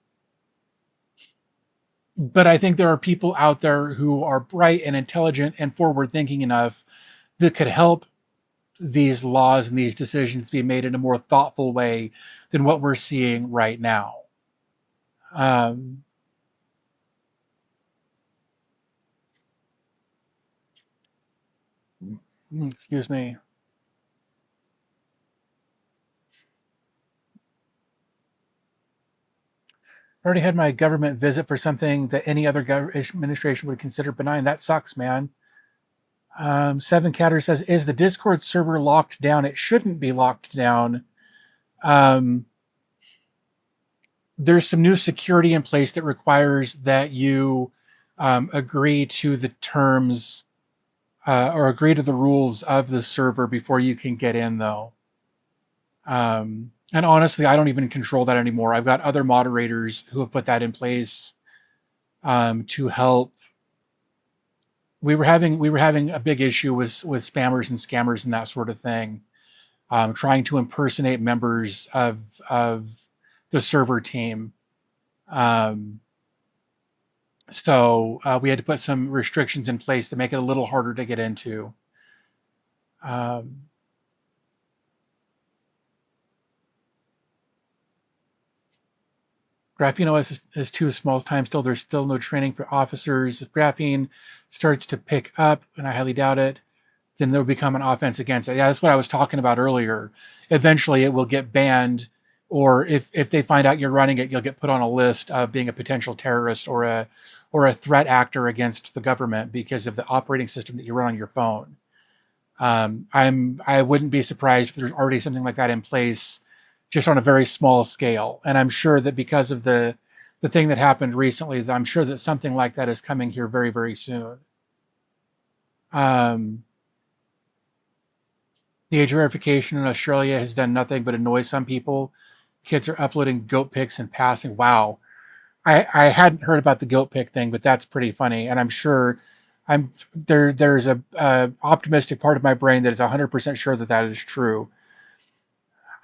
Speaker 1: but I think there are people out there who are bright and intelligent and forward thinking enough that could help these laws and these decisions be made in a more thoughtful way than what we're seeing right now. Um, Excuse me. I already had my government visit for something that any other administration would consider benign. That sucks, man. Seven Catter says, is the Discord server locked down? It shouldn't be locked down. Um, there's some new security in place that requires that you agree to the terms or agree to the rules of the server before you can get in, though. And honestly, I don't even control that anymore. I've got other moderators who have put that in place to help. We were having a big issue with spammers and scammers and that sort of thing, trying to impersonate members of the server team. Um, so we had to put some restrictions in place to make it a little harder to get into. Um, Graphene OS is too small time still. There's still no training for officers. If graphene starts to pick up, and I highly doubt it, then there'll become an offense against it. Yeah, that's what I was talking about earlier. Eventually it will get banned, or if they find out you're running it, you'll get put on a list of being a potential terrorist or a threat actor against the government because of the operating system that you run on your phone. I wouldn't be surprised if there's already something like that in place, just on a very small scale. And I'm sure that because of the thing that happened recently, I'm sure that something like that is coming here very, very soon. Um, the age verification in Australia has done nothing but annoy some people. Kids are uploading goat pics and passing. Wow. I hadn't heard about the goat pic thing, but that's pretty funny. And I'm sure there's a optimistic part of my brain that is 100% sure that that is true.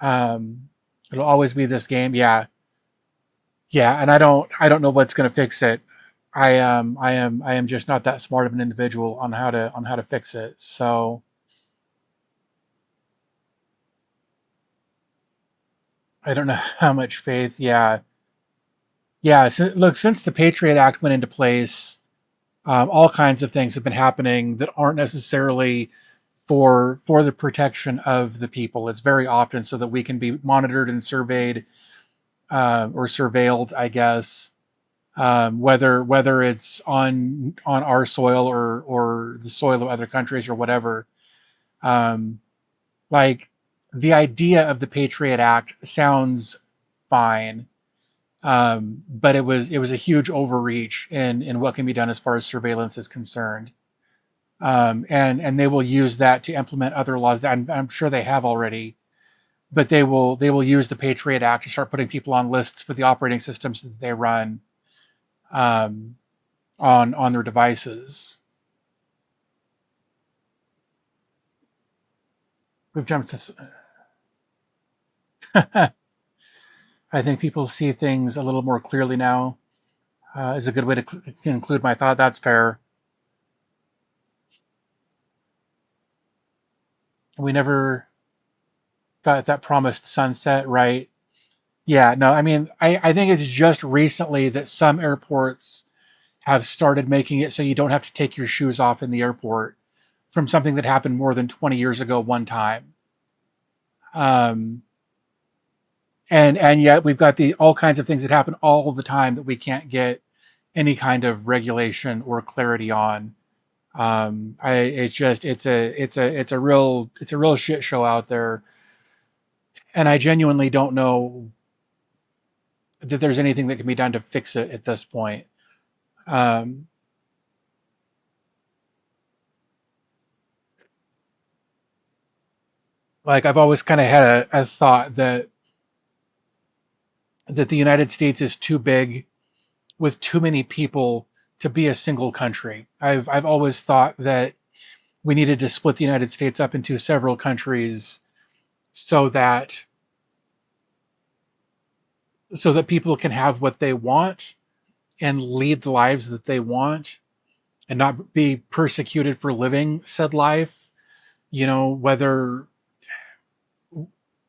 Speaker 1: It'll always be this game. Yeah. Yeah. And I don't know what's going to fix it. I am just not that smart of an individual on how to fix it. So I don't know how much faith. Yeah. Yeah. So, look, since the Patriot Act went into place, all kinds of things have been happening that aren't necessarily for the protection of the people. It's very often so that we can be monitored and surveyed or surveilled, I guess, whether it's on our soil or the soil of other countries or whatever. Um, like the idea of the Patriot Act sounds fine, but it was a huge overreach in what can be done as far as surveillance is concerned. And they will use that to implement other laws that I'm sure they have already, but they will use the Patriot Act to start putting people on lists for the operating systems that they run um, on their devices. We've jumped to. I think people see things a little more clearly now. Is a good way to conclude my thought. That's fair. We never got that promised sunset, right? Yeah, no, I mean, I think it's just recently that some airports have started making it so you don't have to take your shoes off in the airport from something that happened more than 20 years ago one time. Um, and yet we've got the all kinds of things that happen all the time that we can't get any kind of regulation or clarity on. It's just it's a real shit show out there, and I genuinely don't know that there's anything that can be done to fix it at this point. Um, like I've always kind of had a thought that the United States is too big with too many people to be a single country. I've always thought that we needed to split the United States up into several countries so that people can have what they want and lead the lives that they want and not be persecuted for living said life. Whether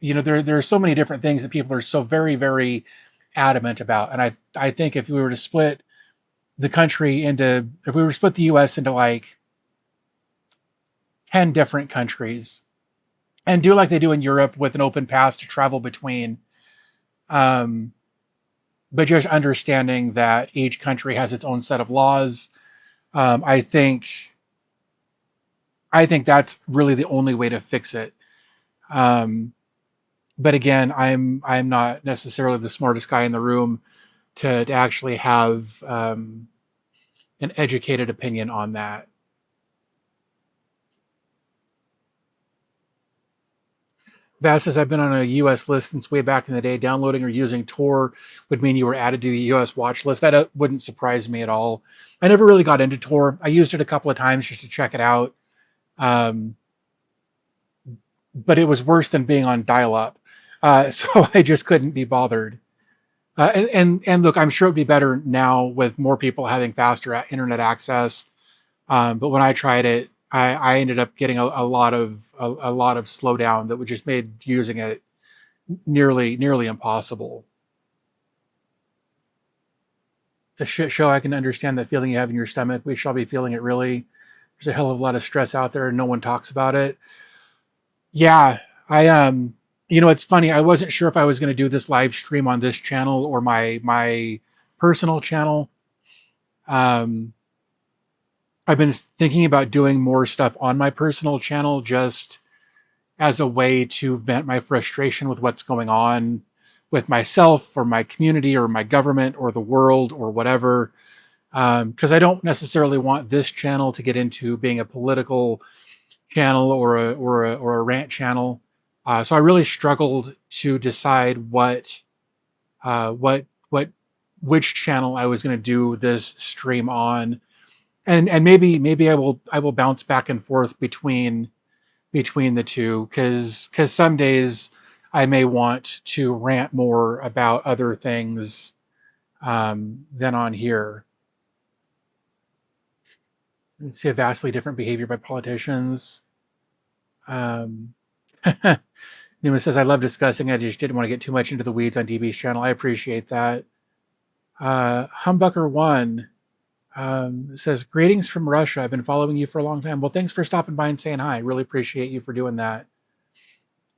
Speaker 1: there are so many different things that people are so very, very adamant about. And I think if we were to split the country into if we were to split the US into like 10 different countries and do like they do in Europe with an open pass to travel between, um, but just understanding that each country has its own set of laws. Um, I think I think that's really the only way to fix it. Um, but again, I'm not necessarily the smartest guy in the room to actually have an educated opinion on that. Vass says, I've been on a US list since way back in the day. Downloading or using Tor would mean you were added to a US watch list. That wouldn't surprise me at all. I never really got into Tor. I used it a couple of times just to check it out. Um, but it was worse than being on dial up. So I just couldn't be bothered. And look, I'm sure it'd be better now with more people having faster internet access. But when I tried it, I ended up getting a lot of a lot of slowdown that would just made using it nearly impossible. It's a shit show. I can understand that feeling you have in your stomach. We shall be feeling it really. There's a hell of a lot of stress out there and no one talks about it. Yeah, it's funny. I wasn't sure if I was going to do this live stream on this channel or my personal channel. Um, I've been thinking about doing more stuff on my personal channel just as a way to vent my frustration with what's going on with myself or my community or my government or the world or whatever. Because I don't necessarily want this channel to get into being a political channel or a rant channel. So I really struggled to decide what which channel I was going to do this stream on, and maybe I will bounce back and forth between the two because some days I may want to rant more about other things than on here. Let's see a vastly different behavior by politicians. Um, Newman says, I love discussing it. I just didn't want to get too much into the weeds on DB's channel. I appreciate that. Humbucker1 says, greetings from Russia. I've been following you for a long time. Well, thanks for stopping by and saying hi. Really appreciate you for doing that.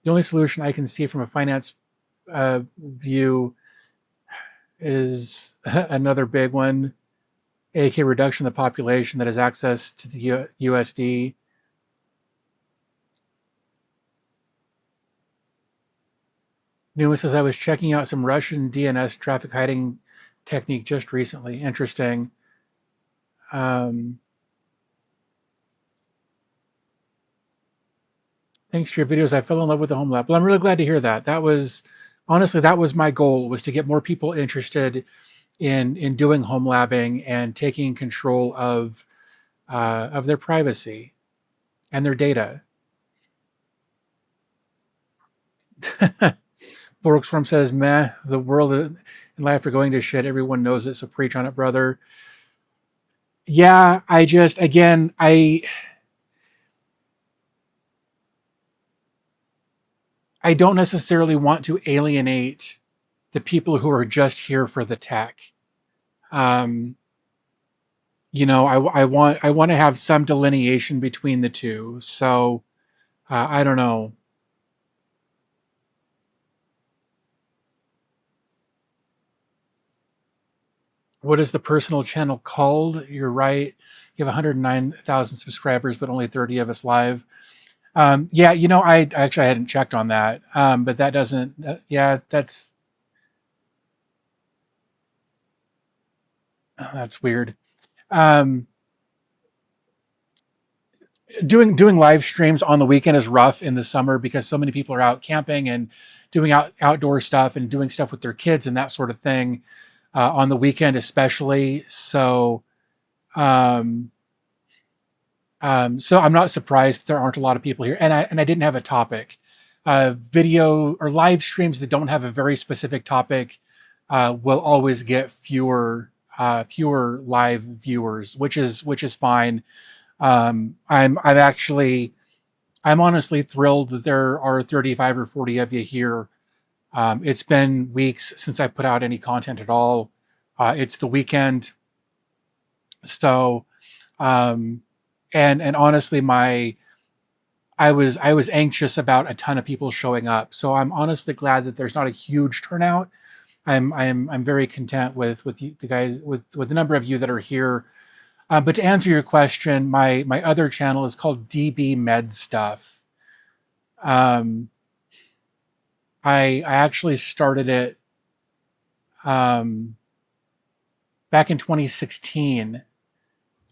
Speaker 1: The only solution I can see from a finance view is another big one, aka reduction of the population that has access to the USD. Newman says, I was checking out some Russian DNS traffic hiding technique just recently. Interesting. Thanks to your videos, I fell in love with the home lab. Well, I'm really glad to hear that. Honestly, that was my goal, was to get more people interested in doing home labbing and taking control of their privacy and their data. Borgsworm says, meh, the world and life are going to shit. Everyone knows it, so preach on it, brother. Yeah, I don't necessarily want to alienate the people who are just here for the tech. I want to have some delineation between the two. So I don't know. What is the personal channel called? You're right. You have 109,000 subscribers, but only 30 of us live. Yeah, I actually hadn't checked on that. But that doesn't. That's weird. Um, doing live streams on the weekend is rough in the summer because so many people are out camping and doing outdoor stuff and doing stuff with their kids and that sort of thing on the weekend especially. Um, so I'm not surprised there aren't a lot of people here, and I didn't have a topic. Video or live streams that don't have a very specific topic will always get fewer live viewers, which is fine. I'm honestly thrilled that there are 35 or 40 of you here. It's been weeks since I put out any content at all. It's the weekend, so and honestly, I was anxious about a ton of people showing up. So I'm honestly glad that there's not a huge turnout. I'm very content with the guys with the number of you that are here. But to answer your question, my other channel is called DB Med Stuff. Um, I actually started it um, back in 2016.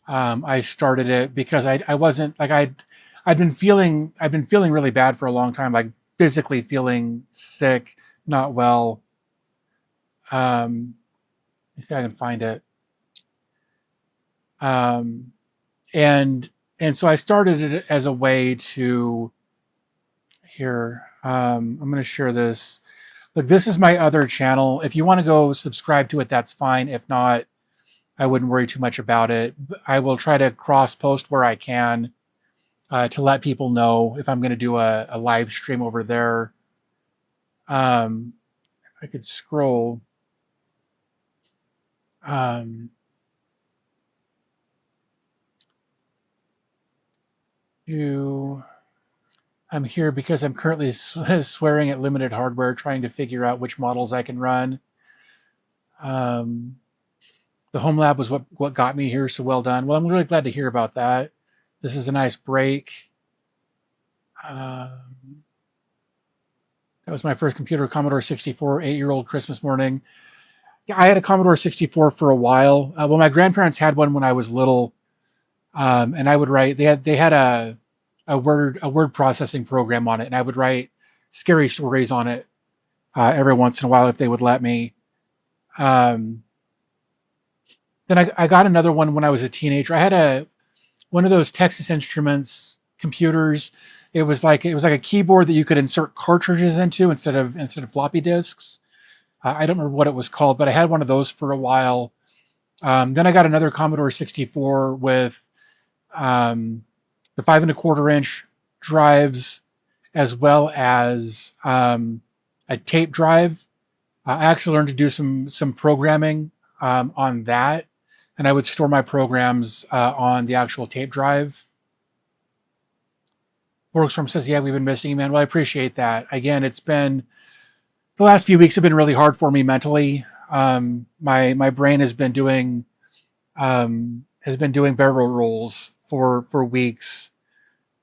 Speaker 1: I started it because I wasn't like I'd been feeling really bad for a long time, like physically feeling sick, not well. Let me see if I can find it. Um, and so I started it as a way to here. I'm going to share this. Look, this is my other channel. If you want to go subscribe to it, that's fine. If not, I wouldn't worry too much about it. I will try to cross post where I can to let people know if I'm going to do a live stream over there. I could scroll. Um, to I'm here because I'm currently swearing at limited hardware, trying to figure out which models I can run. Um, the home lab was what got me here, so well done. Well, I'm really glad to hear about that. This is a nice break. Um, that was my first computer, Commodore 64, 8-year-old Christmas morning. Yeah, I had a Commodore 64 for a while. Well, my grandparents had one when I was little, and I would write. They had a word processing program on it, and I would write scary stories on it every once in a while if they would let me. Um, then I got another one when I was a teenager. I had one of those Texas Instruments computers. It was like a keyboard that you could insert cartridges into instead of floppy disks. I don't remember what it was called, but I had one of those for a while. Then I got another Commodore 64 with the 5 1/4 inch drives, as well as a tape drive. I actually learned to do some programming on that, and I would store my programs on the actual tape drive. Workstorm says, "Yeah, we've been missing you, man." Well, I appreciate that. Again, it's been the last few weeks have been really hard for me mentally. My brain has been doing barrel rolls for weeks,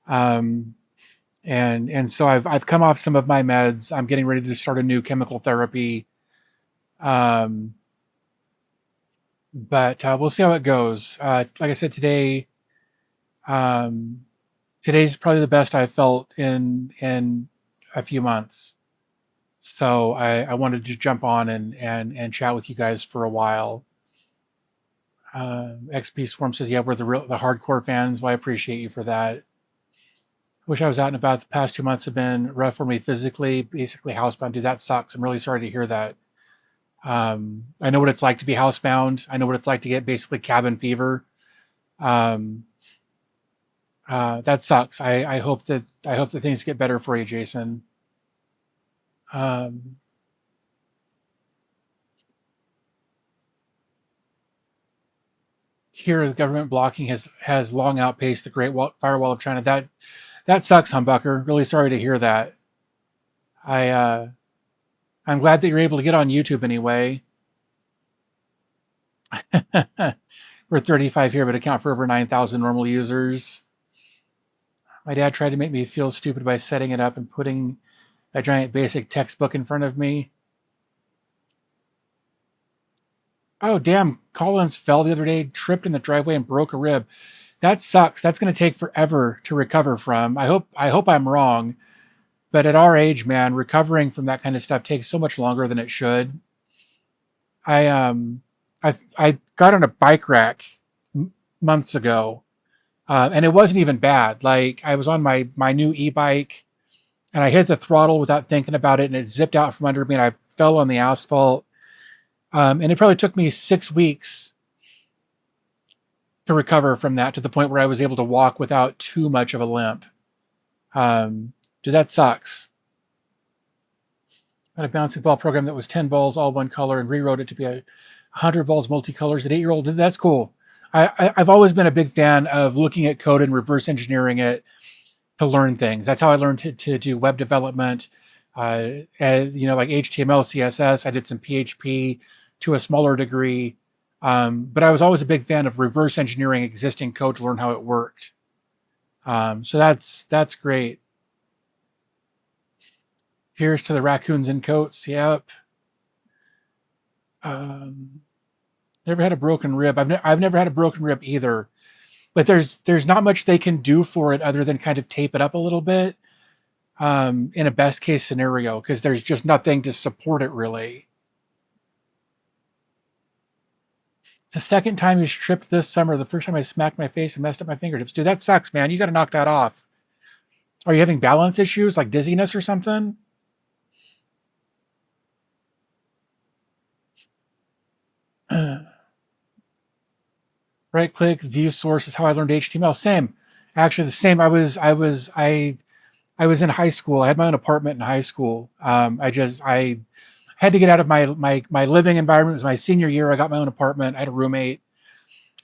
Speaker 1: um, and so I've come off some of my meds. I'm getting ready to start a new chemical therapy, um, but we'll see how it goes. Like I said today, um, today's probably the best I've felt in a few months. So I wanted to jump on and chat with you guys for a while. XP Swarm says, "Yeah, we're the hardcore fans." Well, I appreciate you for that. Wish I was out and about. The past 2 months have been rough for me physically, basically housebound. Dude, that sucks. I'm really sorry to hear that. I know what it's like to be housebound. I know what it's like to get basically cabin fever. Um, that sucks. I hope that things get better for you, Jason. Um, Here, the government blocking has long outpaced the Firewall of China. That sucks, Humbucker. Really sorry to hear that. I I'm glad that you're able to get on YouTube anyway. We're 35 here, but account for over 9,000 normal users. My dad tried to make me feel stupid by setting it up and putting a giant basic textbook in front of me. Oh, damn. Collins fell the other day, tripped in the driveway, and broke a rib. That sucks. That's going to take forever to recover from. I hope I'm wrong, but at our age, man, recovering from that kind of stuff takes so much longer than it should. I I got on a bike rack months ago, and it wasn't even bad. Like I was on my new e-bike, and I hit the throttle without thinking about it, and it zipped out from under me, and I fell on the asphalt. And it probably took me 6 weeks to recover from that to the point where I was able to walk without too much of a limp. Dude, that sucks. I had a bouncing ball program that was 10 balls, all one color, and rewrote it to be 100 balls multicolors. An 8-year-old, that's cool. I've always been a big fan of looking at code and reverse engineering it to learn things. That's how I learned to do web development. And, like HTML, CSS. I did some PHP to a smaller degree. But I was always a big fan of reverse engineering existing code to learn how it worked. So that's great. Here's to the raccoons and coats. Yep. Um, Never had a broken rib. I've never had a broken rib either. But there's not much they can do for it other than kind of tape it up a little bit, in a best case scenario, because there's just nothing to support it really. It's the second time you tripped this summer. The first time I smacked my face and messed up my fingertips. Dude, that sucks, man. You got to knock that off. Are you having balance issues like dizziness or something? Right click, view source is how I learned HTML. Same. Actually, the same. I was in high school. I had my own apartment in high school. I had to get out of my living environment. It was my senior year. I got my own apartment. I had a roommate,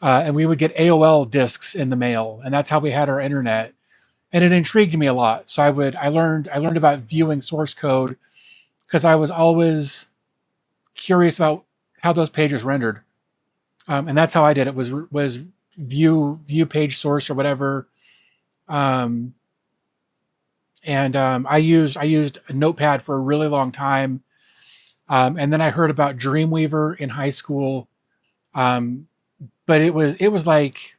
Speaker 1: and we would get AOL discs in the mail, and that's how we had our internet. And it intrigued me a lot. So I learned about viewing source code because I was always curious about how those pages rendered, and that's how I did it. Was view page source or whatever. Um, and I used a notepad for a really long time. And then I heard about Dreamweaver in high school. Um, but it was like,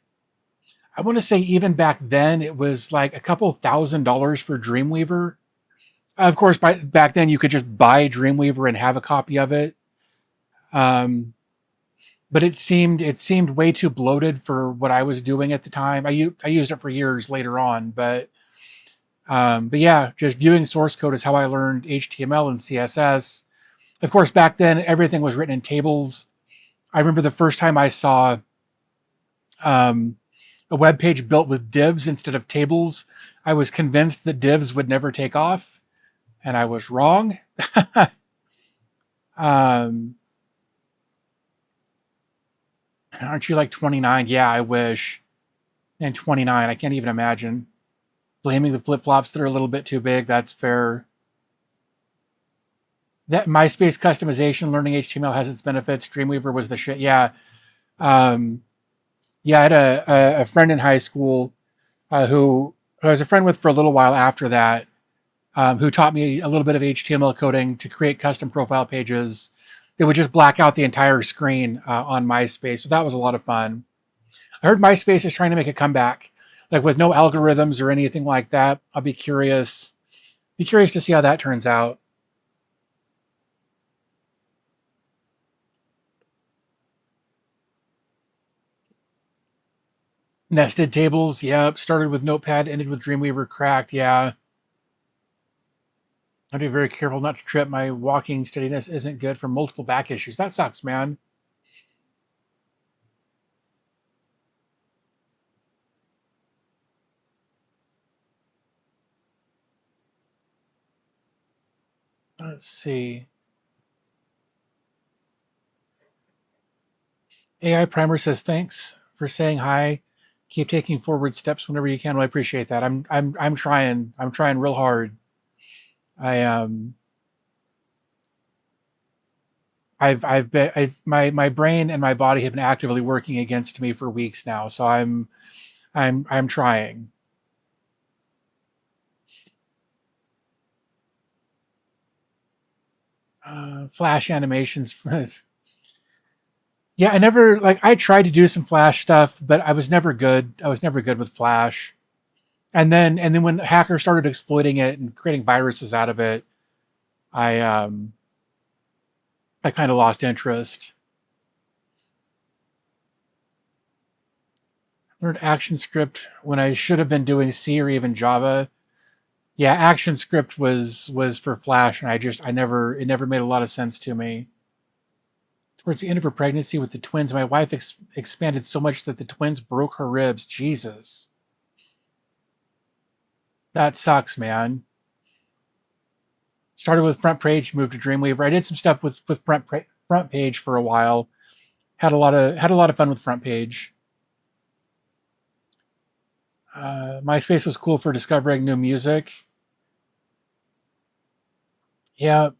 Speaker 1: I want to say even back then it was like a couple $1,000 for Dreamweaver. Of course, back then you could just buy Dreamweaver and have a copy of it. Um, but it seemed way too bloated for what I was doing at the time. I used it for years later on, but yeah, just viewing source code is how I learned HTML and CSS. Of course, back then everything was written in tables. I remember the first time I saw um, a web page built with divs instead of tables. I was convinced that divs would never take off, and I was wrong. um, aren't you like 29? Yeah, I wish. And 29, I can't even imagine. Blaming the flip flops that are a little bit too big. That's fair. That MySpace customization, learning HTML has its benefits. Dreamweaver was the shit. Yeah. Um, yeah, I had a friend in high school who I was a friend with for a little while after that, who taught me a little bit of HTML coding to create custom profile pages that would just black out the entire screen on MySpace. So that was a lot of fun. I heard MySpace is trying to make a comeback, like with no algorithms or anything like that. I'll be curious. Be curious to see how that turns out. Nested tables, yep. Started with Notepad, ended with Dreamweaver. Cracked, yeah. I have to be very careful not to trip. My walking steadiness isn't good from multiple back issues. That sucks, man. Let's see. AI Primer says thanks for saying hi. Keep taking forward steps whenever you can. Well, I appreciate that. I'm trying. I'm trying real hard. I I've been my brain and my body have been actively working against me for weeks now. So I'm trying. Flash animations. Yeah, I never like I tried to do some Flash stuff, but I was never good. I was never good with Flash. And then when hackers started exploiting it and creating viruses out of it, I I kind of lost interest. Learned ActionScript when I should have been doing C or even Java. Yeah, ActionScript was for Flash, and I never it never made a lot of sense to me. Towards the end of her pregnancy with the twins, my wife expanded so much that the twins broke her ribs. Jesus, that sucks, man. Started with Front Page, moved to Dreamweaver. I did some stuff with Front Page for a while. Had a lot of fun with Front Page. MySpace was cool for discovering new music. Yeah,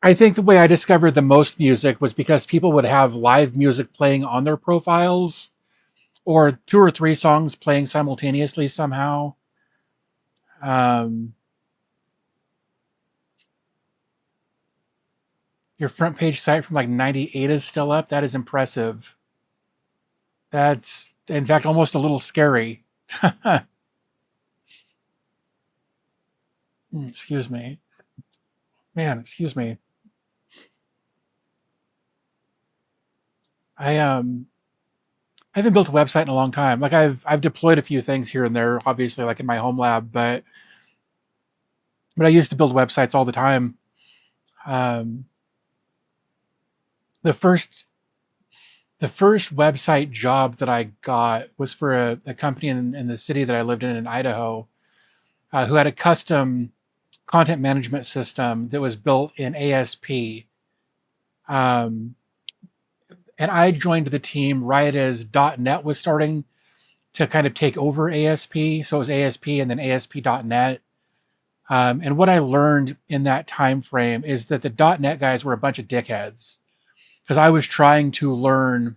Speaker 1: I think the way I discovered the most music was because people would have live music playing on their profiles, or two or three songs playing simultaneously somehow. Um, your front page site from like '98 is still up. That is impressive. That's in fact almost a little scary. Excuse me, man. Excuse me. I I haven't built a website in a long time. Like I've deployed a few things here and there, obviously, like in my home lab, but I used to build websites all the time. Um, the first the first website job that I got was for a company in the city that I lived in Idaho, who had a custom content management system that was built in ASP. Um, and I joined the team right as .NET was starting to kind of take over ASP. So it was ASP and then ASP.NET. And what I learned in that time frame is that the .NET guys were a bunch of dickheads because I was trying to learn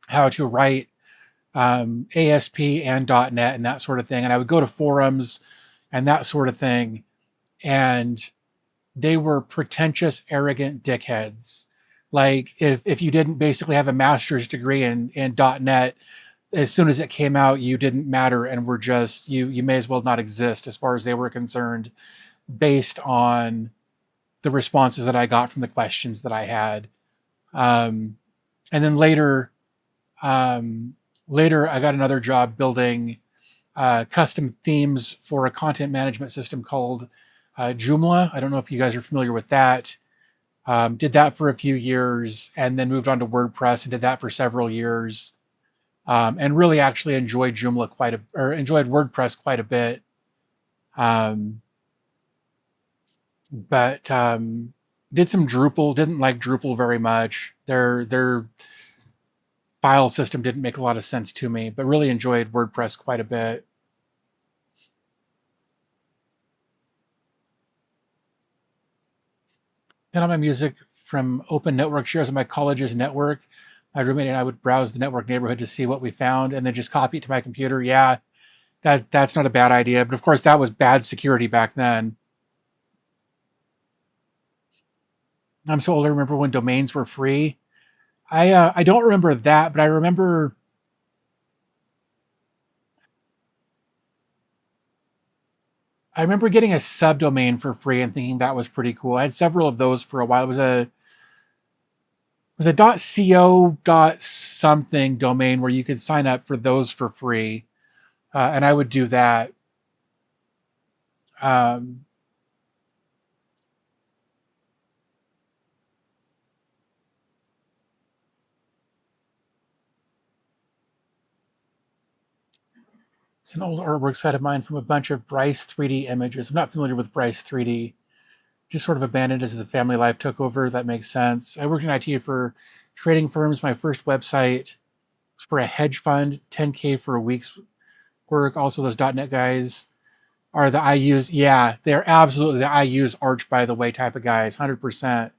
Speaker 1: how to write ASP and .NET and that sort of thing. And I would go to forums and that sort of thing. And they were pretentious, arrogant dickheads. Like if you didn't basically have a master's degree in .NET, as soon as it came out, you didn't matter and were just you may as well not exist as far as they were concerned, based on the responses that I got from the questions that I had. Um, and then um, later I got another job building custom themes for a content management system called Joomla. I don't know if you guys are familiar with that. Did that for a few years and then moved on to WordPress and did that for several years. And really actually enjoyed enjoyed WordPress quite a bit. Um, but did some Drupal. Didn't like Drupal very much. Their file system didn't make a lot of sense to me, but really enjoyed WordPress quite a bit. And all my music from open network shares on my college's network. My roommate and I would browse the network neighborhood to see what we found, and then just copy it to my computer. Yeah, that's not a bad idea, but of course that was bad security back then. I'm so old. I remember when domains were free. I don't remember that, but I remember getting a subdomain for free and thinking that was pretty cool. I had several of those for a while. It was a .co something domain where you could sign up for those for free, and I would do that. Um, it's an old artwork set of mine from a bunch of Bryce 3D images. I'm not familiar with Bryce 3D. Just sort of abandoned as the family life took over. That makes sense. I worked in IT for trading firms. My first website was for a hedge fund, 10K for a week's work. Also, those .NET guys are the I use. Yeah, they're absolutely the I use Arch, by the way, type of guys. 100%.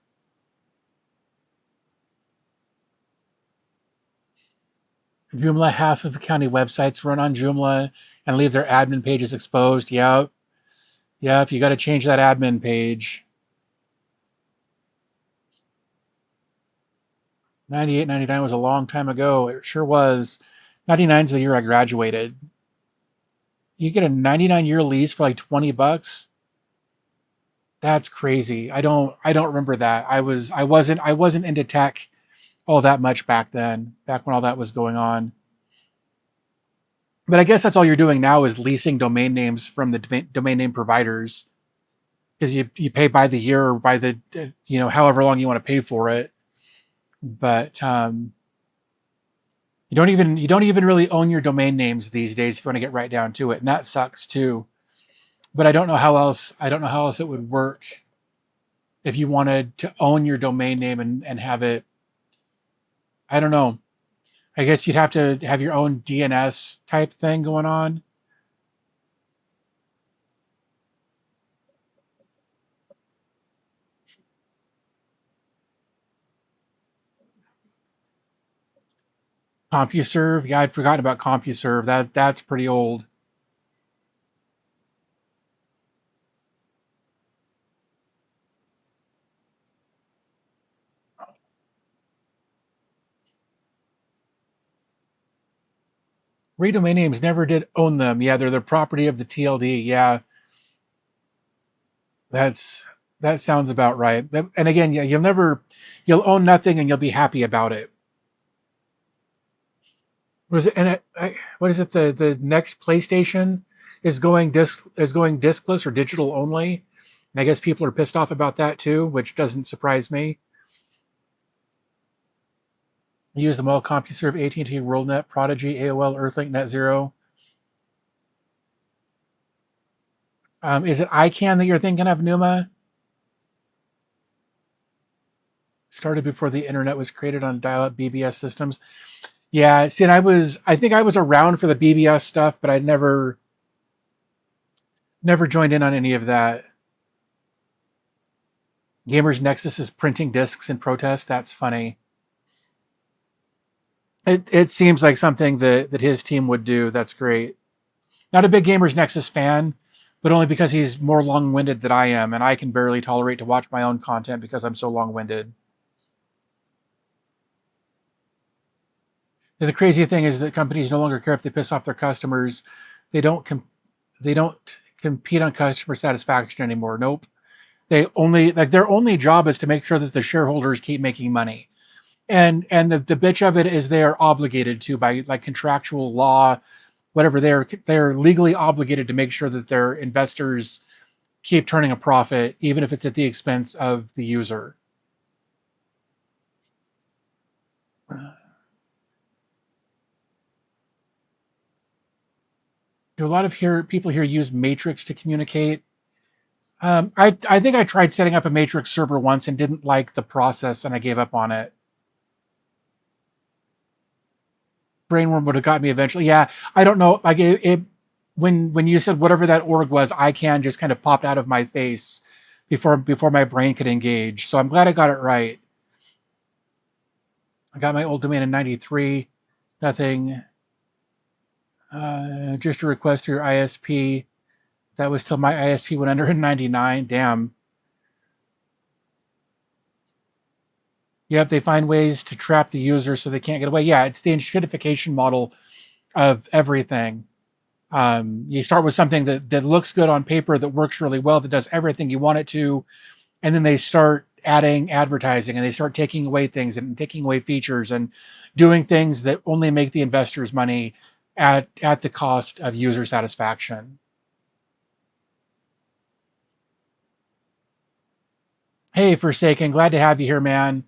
Speaker 1: Joomla, half of the county websites run on Joomla and leave their admin pages exposed. Yep. Yep. You got to change that admin page. 98, 99 was a long time ago. It sure was. 99 is the year I graduated. You get a 99-year lease for like $20. That's crazy. I don't remember that. I wasn't into tech all that much back then, back when all that was going on. But I guess that's all you're doing now is leasing domain names from the domain name providers, because you pay by the year or by the however long you want to pay for it. But you don't even really own your domain names these days if you want to get right down to it, and that sucks too. But I don't know how else it would work if you wanted to own your domain name and have it. I don't know. I guess you'd have to have your own DNS type thing going on. CompuServe. Yeah, I'd forgotten about CompuServe. That's pretty old. Redomain names never did own them. Yeah, they're the property of the TLD. Yeah, that's that sounds about right. And again, yeah, you'll own nothing and you'll be happy about it. Was it? What is it? The next PlayStation is going discless or digital only, and I guess people are pissed off about that too, which doesn't surprise me. You use them all: CompuServe, AT&T, WorldNet, Prodigy, AOL, Earthlink, NetZero. Is it ICANN that you're thinking of, Numa? Started before the internet was created on dial-up BBS systems. Yeah, see, and I think I was around for the BBS stuff, but I never joined in on any of that. Gamers Nexus is printing discs in protest. That's funny. It seems like something that his team would do. That's great. Not a big Gamers Nexus fan, but only because he's more long-winded than I am, and I can barely tolerate to watch my own content because I'm so long-winded. The crazy thing is that companies no longer care if they piss off their customers. They don't they don't compete on customer satisfaction anymore. Nope. They only like their only job is to make sure that the shareholders keep making money. And the bitch of it is they are obligated to by like contractual law, whatever they're legally obligated to make sure that their investors keep turning a profit, even if it's at the expense of the user. Do a lot of people here use Matrix to communicate? I think I tried setting up a Matrix server once and didn't like the process, and I gave up on it. Brainworm would have got me eventually. Yeah, I don't know. Like when you said whatever that org was, ICANN just kind of popped out of my face before my brain could engage. So I'm glad I got it right. I got my old domain in '93. Nothing. Just a request through your ISP. That was till my ISP went under in '99. Damn. Yep, they find ways to trap the user so they can't get away. Yeah, it's the enshittification model of everything. You start with something that looks good on paper, that works really well, that does everything you want it to, and then they start adding advertising and they start taking away things and taking away features and doing things that only make the investors money at the cost of user satisfaction. Hey, Forsaken, glad to have you here, man.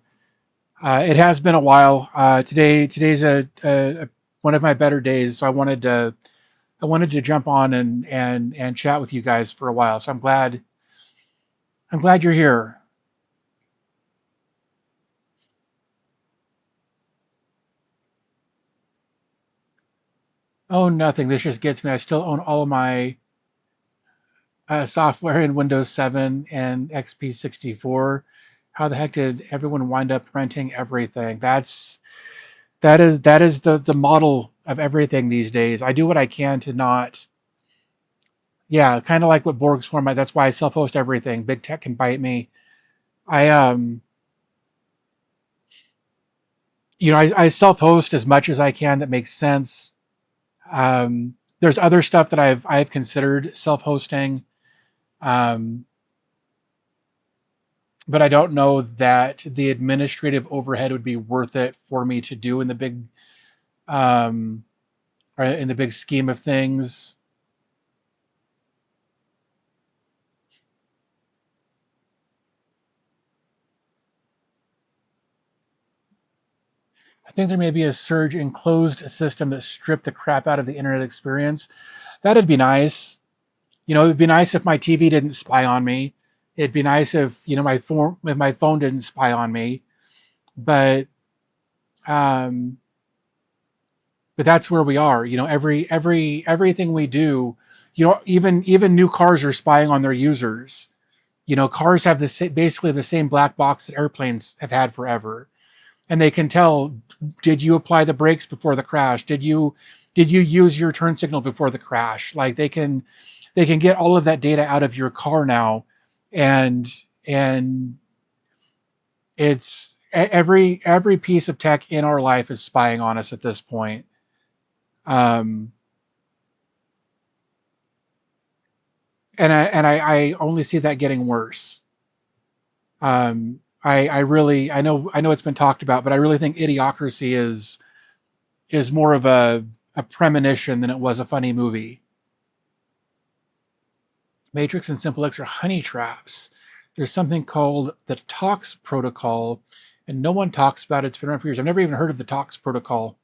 Speaker 1: It has been a while. Today's a one of my better days, so I wanted to jump on and chat with you guys for a while. So I'm glad you're here. Oh, nothing. This just gets me. I still own all of my software in Windows 7 and XP64. How the heck did everyone wind up renting everything? That is the model of everything these days. I do what I can to not. Yeah, kind of like what Borg's format. That's why I self-host everything. Big tech can bite me. I I self-host as much as I can that makes sense. There's other stuff that I've considered self-hosting, um, but I don't know that the administrative overhead would be worth it for me to do in the big um, or in the big scheme of things. I think there may be a surge in closed system that stripped the crap out of the internet experience. That'd be nice. You know, it'd be nice if my TV didn't spy on me. It'd be nice if my phone didn't spy on me. But um, but that's where we are. You know, everything we do. You know, even new cars are spying on their users. You know, cars have basically the same black box that airplanes have had forever. and they can tell, did you apply the brakes before the crash? Did you use your turn signal before the crash? Like they can get all of that data out of your car now, and and it's every piece of tech in our life is spying on us at this point. Um, and I only see that getting worse. I really I know it's been talked about, but I really think Idiocracy is more of a premonition than it was a funny movie. Matrix and Simple X are honey traps. There's something called the TOX protocol, and no one talks about it. It's been around for years. I've never even heard of the TOX protocol.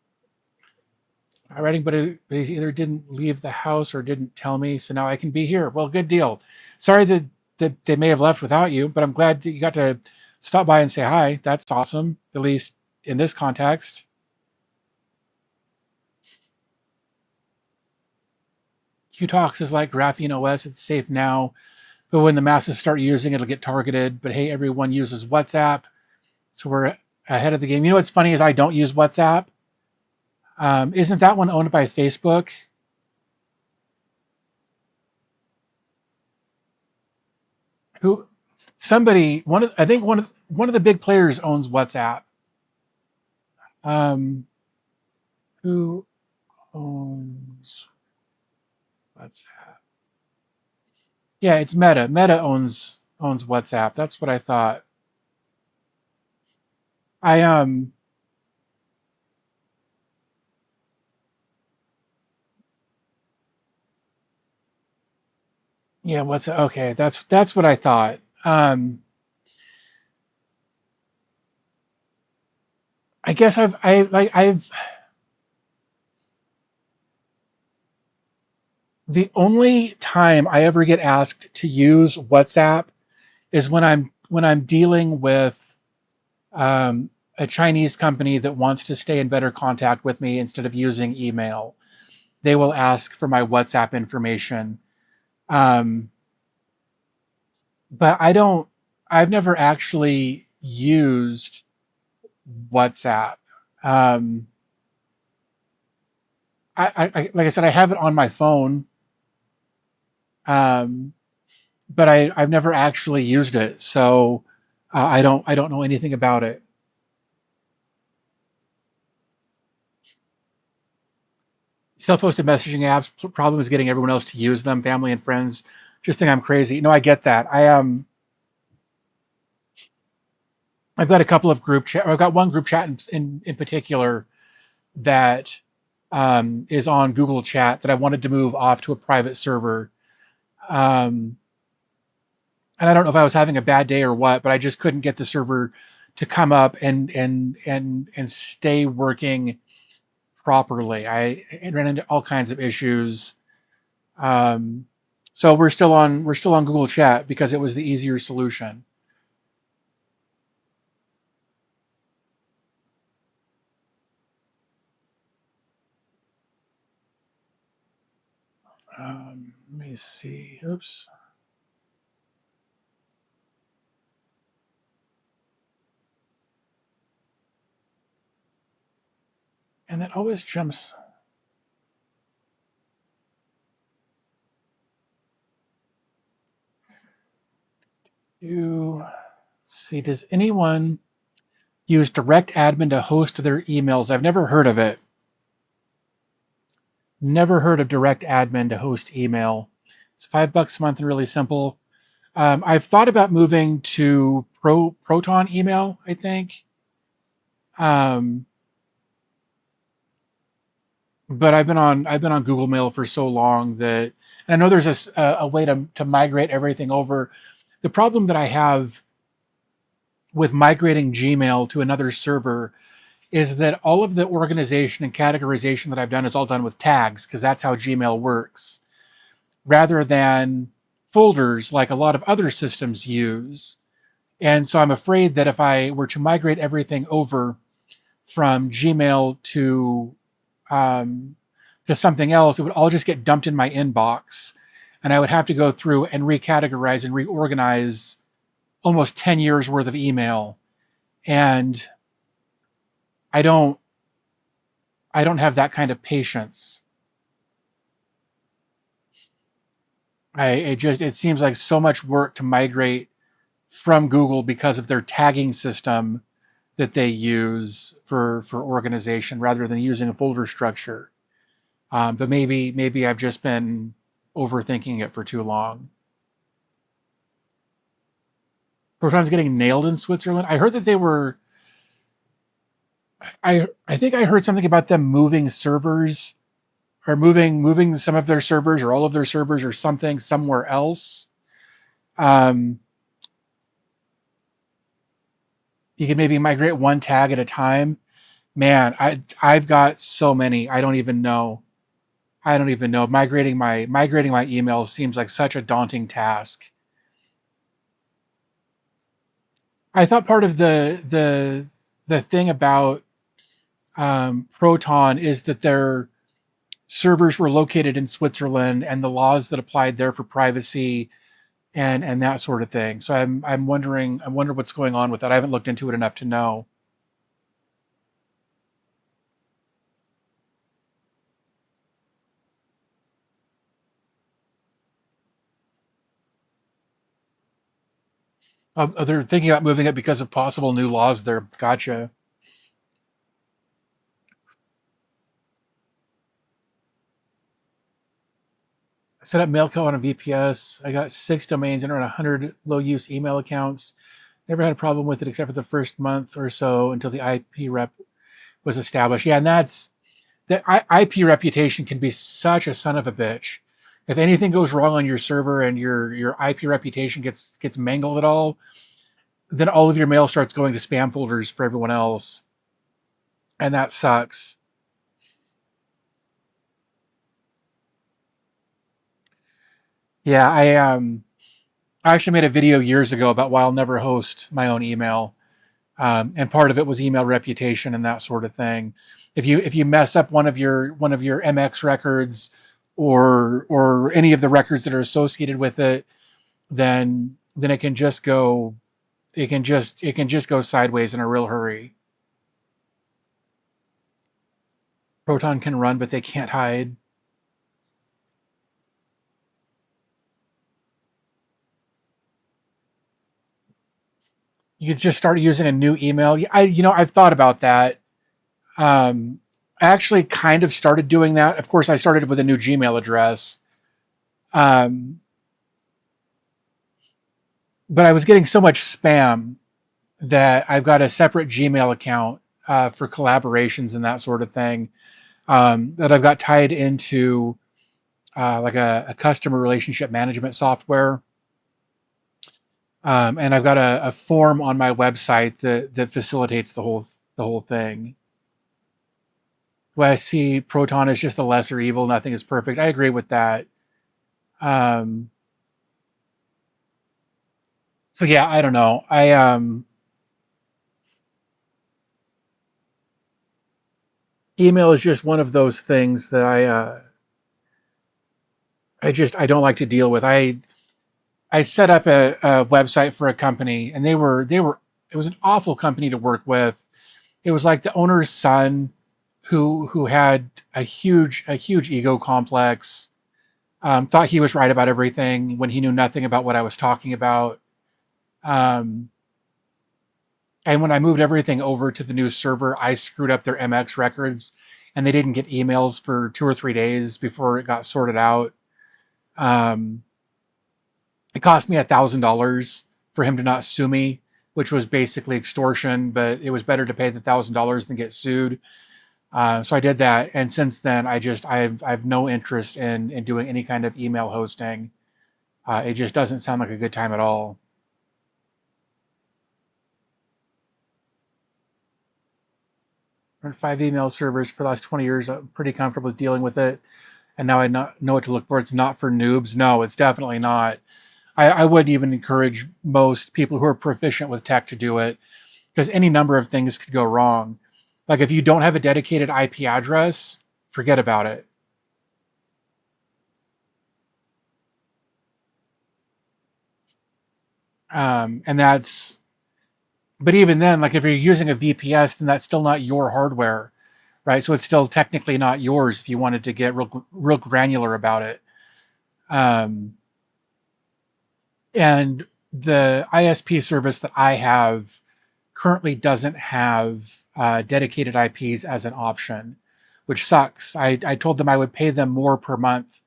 Speaker 1: I'm writing, but he either didn't leave the house or didn't tell me, so now I can be here. Well, good deal. Sorry that they may have left without you, but I'm glad that you got to stop by and say hi. That's awesome, at least in this context. QTalks is like Graphene OS. It's safe now, but when the masses start using it, it'll get targeted. But hey, everyone uses WhatsApp, so we're ahead of the game. You know what's funny is I don't use WhatsApp. Isn't that one owned by Facebook? Who? Somebody? I think one of the big players owns WhatsApp. Um, who owns WhatsApp? Yeah, it's Meta. Meta owns WhatsApp. That's what I thought. I Yeah, what's okay? That's what I thought. I guess I've the only time I ever get asked to use WhatsApp is when I'm dealing with a Chinese company that wants to stay in better contact with me instead of using email. They will ask for my WhatsApp information. Um, but I've never actually used WhatsApp. Um, like I said, I have it on my phone, um, but I've never actually used it, so I don't know anything about it. Self-hosted messaging apps problem is getting everyone else to use them. Family and friends just think I'm crazy. No, I get that. I've got a couple of group chat. I've got one group chat in particular that is on Google Chat that I wanted to move off to a private server. Um, and I don't know if I was having a bad day or what, but I just couldn't get the server to come up and stay working properly. I ran into all kinds of issues. Um, so we're still on Google Chat because it was the easier solution. Let me see. Oops. And that always jumps. To Let's see. Does anyone use direct admin to host their emails? I've never heard of it. Never heard of direct admin to host email. It's $5 a month and really simple. I've thought about moving to Proton email, I think. Um, but I've been on Google Mail for so long that, and I know there's a way to migrate everything over. The problem that I have with migrating Gmail to another server is that all of the organization and categorization that I've done is all done with tags because that's how Gmail works, rather than folders like a lot of other systems use. And so I'm afraid that if I were to migrate everything over from Gmail um, to something else, it would all just get dumped in my inbox, and I would have to go through and recategorize and reorganize almost 10 years worth of email. And I don't I don't have that kind of patience. It seems like so much work to migrate from Google because of their tagging system that they use for organization rather than using a folder structure. But maybe I've just been overthinking it for too long. Proton's getting nailed in Switzerland. I heard that they were. I think I heard something about them moving servers or moving some of their servers or all of their servers or something somewhere else. Um, you can maybe migrate one tag at a time. Man, I've got so many. I don't even know. I don't even know. Migrating my emails seems like such a daunting task. I thought part of the thing about Proton is that their servers were located in Switzerland and the laws that applied there for privacy and that sort of thing. So I wonder what's going on with that. I haven't looked into it enough to know. They're thinking about moving it because of possible new laws there. Gotcha. I set up Mailco on a VPS. I got 6 domains and around 100 low use email accounts. Never had a problem with it except for the first month or so until the IP rep was established. Yeah, and that's the IP reputation can be such a son of a bitch. If anything goes wrong on your server and your IP reputation gets mangled at all, then all of your mail starts going to spam folders for everyone else, and that sucks. Yeah, I actually made a video years ago about why I'll never host my own email, and part of it was email reputation and that sort of thing. If you mess up one of your MX records or any of the records that are associated with it, then it can just go sideways in a real hurry. Proton can run, but they can't hide. You could just start using a new email. I've thought about that. Um, I actually kind of started doing that. Of course, I started with a new Gmail address, um, but I was getting so much spam that I've got a separate Gmail account for collaborations and that sort of thing that I've got tied into like a customer relationship management software. And I've got a form on my website that facilitates the whole thing. Well, I see Proton is just the lesser evil. Nothing is perfect. I agree with that. Um, so yeah, I don't know. Email is just one of those things that I don't like to deal with. I set up a website for a company, and they were it was an awful company to work with. It was like the owner's son who had a huge ego complex. Thought he was right about everything when he knew nothing about what I was talking about. Um, and when I moved everything over to the new server, I screwed up their MX records, and they didn't get emails for 2 or 3 days before it got sorted out. Um, it cost me $1,000 for him to not sue me, which was basically extortion. But it was better to pay the $1,000 than get sued. So I did that, and since then, I have no interest in doing any kind of email hosting. It just doesn't sound like a good time at all. Run 5 email servers for the last 20 years. I'm pretty comfortable with dealing with it, and now I not know what to look for. It's not for noobs. No, it's definitely not. I would even encourage most people who are proficient with tech to do it because any number of things could go wrong. Like if you don't have a dedicated IP address, forget about it. And But even then, like if you're using a VPS, then that's still not your hardware, right? So it's still technically not yours if you wanted to get real granular about it. Um, and the ISP service that I have currently doesn't have dedicated IPs as an option, which sucks. I told them I would pay them more per month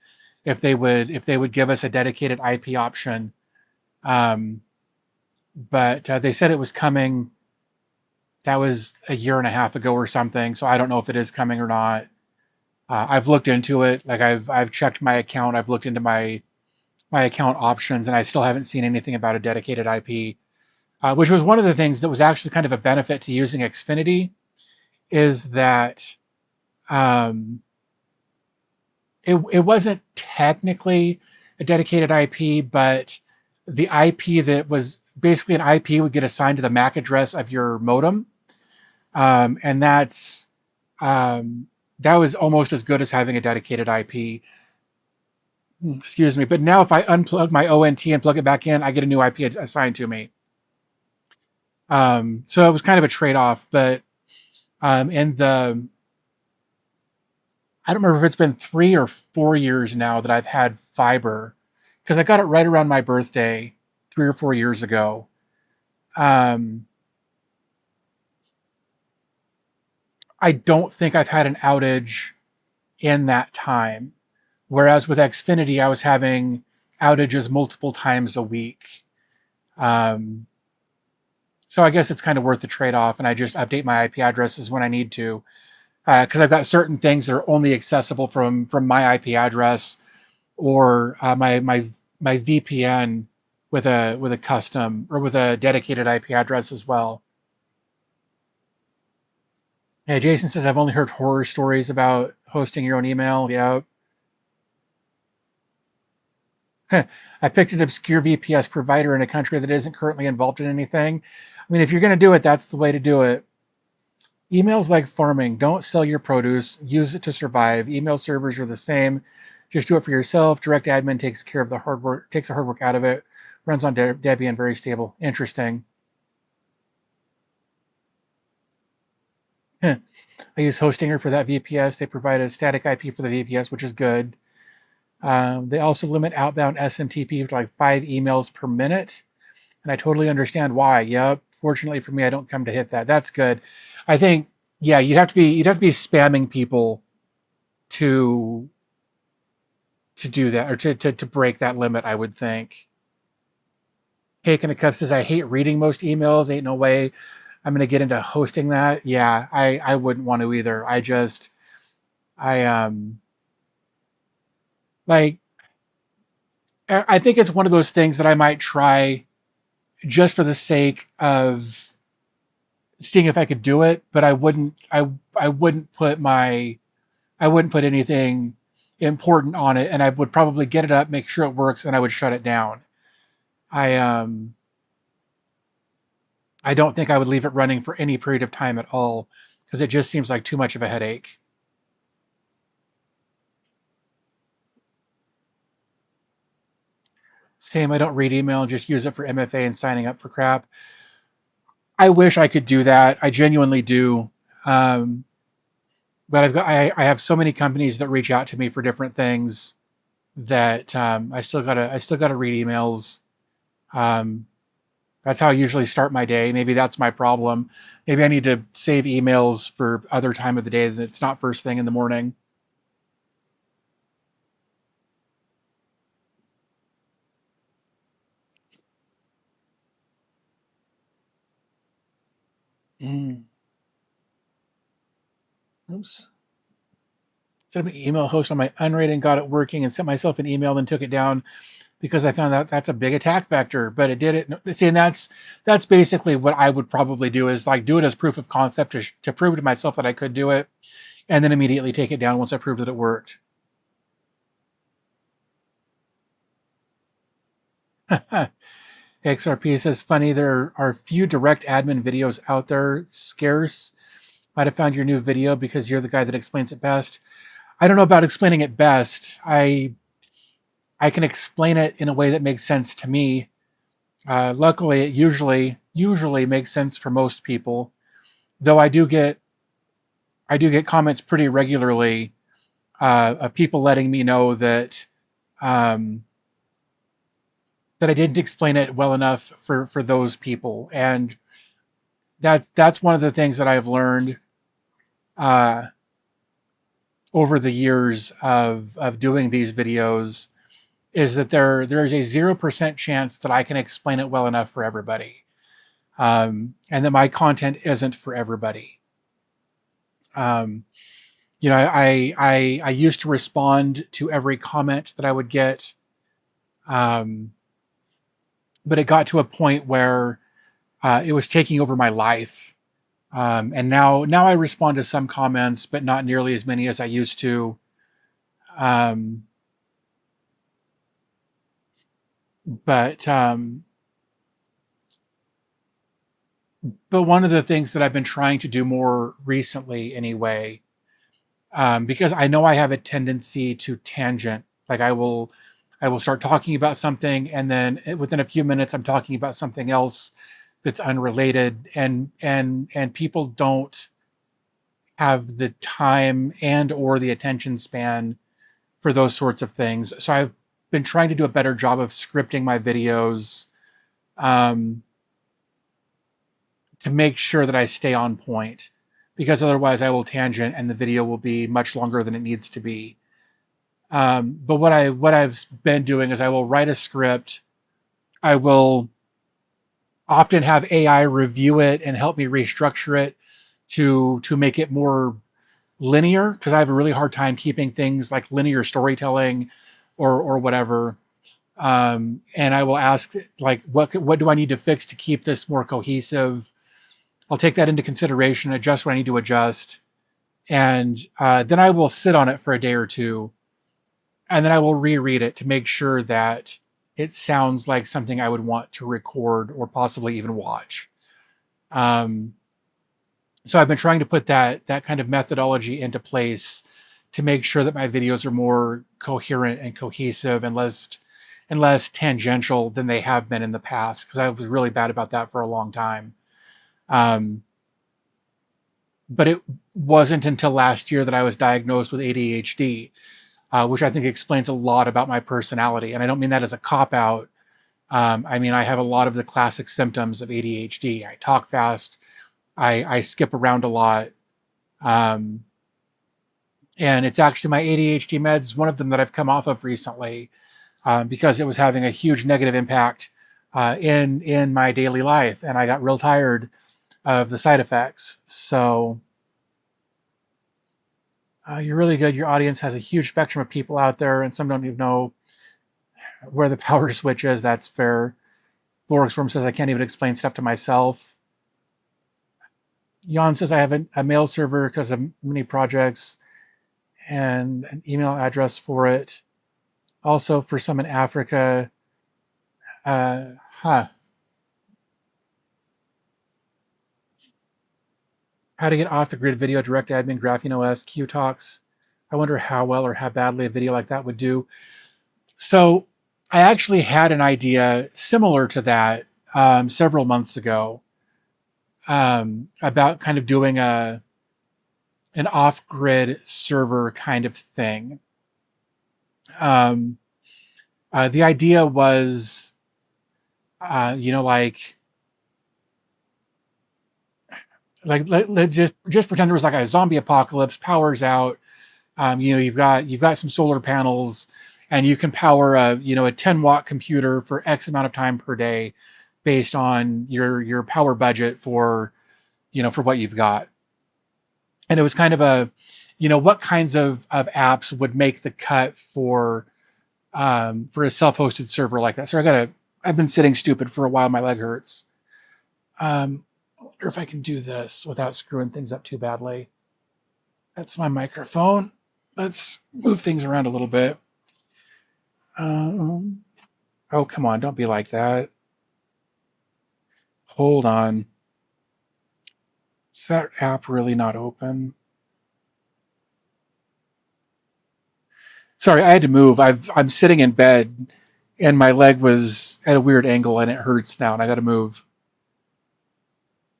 Speaker 1: if they would give us a dedicated IP option. Um, but they said it was coming. That was a year and a half ago or something. So I don't know if it is coming or not. I've looked into it. Like I've checked my account. I've looked into my account options, and I still haven't seen anything about a dedicated IP. Which was one of the things that was actually kind of a benefit to using Xfinity, is that um, it wasn't technically a dedicated IP, but the IP that was basically an IP would get assigned to the MAC address of your modem, and um, that was almost as good as having a dedicated IP. Excuse me, but now if I unplug my ONT and plug it back in, I get a new IP assigned to me. So it was kind of a trade-off, but in the I don't remember if it's been 3 or 4 years now that I've had fiber, because I got it right around my birthday 3 or 4 years ago. Um, I don't think I've had an outage in that time. Whereas with Xfinity, I was having outages multiple times a week. Um, so I guess it's kind of worth the trade off, and I just update my IP addresses when I need to, because I've got certain things that are only accessible from my IP address, or my VPN with a custom or with a dedicated IP address as well. Hey, Jason says I've only heard horror stories about hosting your own email. Yeah, I picked an obscure VPS provider in a country that isn't currently involved in anything. I mean, if you're going to do it, that's the way to do it. Emails like farming. Don't sell your produce. Use it to survive. Email servers are the same. Just do it for yourself. Direct admin takes care of the hard work, takes the hard work out of it. Runs on Debian, very stable. Interesting. I use Hostinger for that VPS. They provide a static IP for the VPS, which is good. They also limit outbound SMTP to like 5 emails per minute, and I totally understand why. Yep. Fortunately for me, I don't come to hit that. That's good. I think yeah, you'd have to be spamming people to do that, or to break that limit. I would think. Cake in a Cup says I hate reading most emails. Ain't no way I'm gonna get into hosting that. Yeah, I wouldn't want to either. I like I think it's one of those things that I might try just for the sake of seeing if I could do it, but I wouldn't put anything important on it, and I would probably get it up, make sure it works, and I would shut it down. I I don't think I would leave it running for any period of time at all, because it just seems like too much of a headache. Same, I don't read email, just use it for MFA and signing up for crap. I wish I could do that. I genuinely do. Um, but I have so many companies that reach out to me for different things that I still gotta read emails. Um, that's how I usually start my day. Maybe that's my problem. Maybe I need to save emails for other time of the day that it's not first thing in the morning. Mm. Oops. Set up an email host on my unrated and got it working, and sent myself an email, then took it down because I found out that's a big attack vector. But it did it. See, and that's basically what I would probably do, is like do it as proof of concept to prove to myself that I could do it, and then immediately take it down once I proved that it worked. XRP says, funny, there are few direct admin videos out there. It's scarce. Might have found your new video because you're the guy that explains it best. I don't know about explaining it best. I can explain it in a way that makes sense to me. Luckily, it usually makes sense for most people, though I do get comments pretty regularly of people letting me know um, that I didn't explain it well enough for those people, and that's one of the things that I've learned uh, over the years of doing these videos is that there is a 0% chance that I can explain it well enough for everybody, and that my content isn't for everybody. Um, I used to respond to every comment that I would get, um, but it got to a point where it was taking over my life. And now I respond to some comments, but not nearly as many as I used to. Um, but but one of the things that I've been trying to do more recently, anyway, because I know I have a tendency to tangent. Like I will start talking about something, and then within a few minutes, I'm talking about something else that's unrelated, and people don't have the time and or the attention span for those sorts of things. So I've been trying to do a better job of scripting my videos, um, to make sure that I stay on point, because otherwise I will tangent and the video will be much longer than it needs to be. But what I've been doing is I will write a script. I will often have AI review it and help me restructure it to make it more linear, because I have a really hard time keeping things like linear storytelling or whatever. And I will ask, like, what do I need to fix to keep this more cohesive? I'll take that into consideration, adjust what I need to adjust, and then I will sit on it for a day or two, and then I will reread it to make sure that it sounds like something I would want to record or possibly even watch. Um, so I've been trying to put that kind of methodology into place to make sure that my videos are more coherent and cohesive and less tangential than they have been in the past, because I was really bad about that for a long time. Um, but it wasn't until last year that I was diagnosed with ADHD, which I think explains a lot about my personality. And I don't mean that as a cop out. I mean, I have a lot of the classic symptoms of ADHD. I talk fast. I skip around a lot. Um, and it's actually my ADHD meds, one of them that I've come off of recently, because it was having a huge negative impact in my daily life, and I got real tired of the side effects. So you're really good. Your audience has a huge spectrum of people out there, and some don't even know where the power switch is. That's fair. Borgsworm says I can't even explain stuff to myself. Jan says I have a mail server because of many projects and an email address for it. Also for some in Africa. Huh. How to get off the grid video, direct admin, Graphene OS, QTalks. I wonder how well or how badly a video like that would do. So I actually had an idea similar to that several months ago, about kind of doing an off-grid server kind of thing. Um, the idea was, like just pretend there was like a zombie apocalypse, power's out. You've got some solar panels, and you can power a 10-watt computer for X amount of time per day, based on your power budget for what you've got. And it was kind of what kinds of apps would make the cut for a self-hosted server like that. So I've been sitting stupid for a while. My leg hurts. I wonder if I can do this without screwing things up too badly. That's my microphone. Let's move things around a little bit. Oh, come on. Don't be like that. Hold on. Is that app really not open? Sorry, I had to move. I'm sitting in bed, and my leg was at a weird angle and it hurts now and I got to move.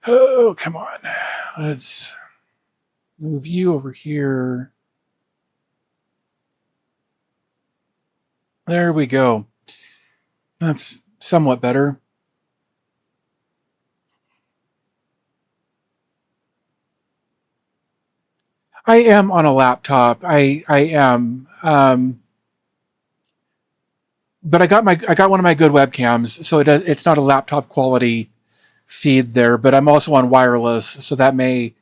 Speaker 1: Oh, come on. Let's move you over here. There we go. That's somewhat better. I am on a laptop. I am. But I got one of my good webcams, so it's not a laptop quality feed there, but I'm also on wireless, so that may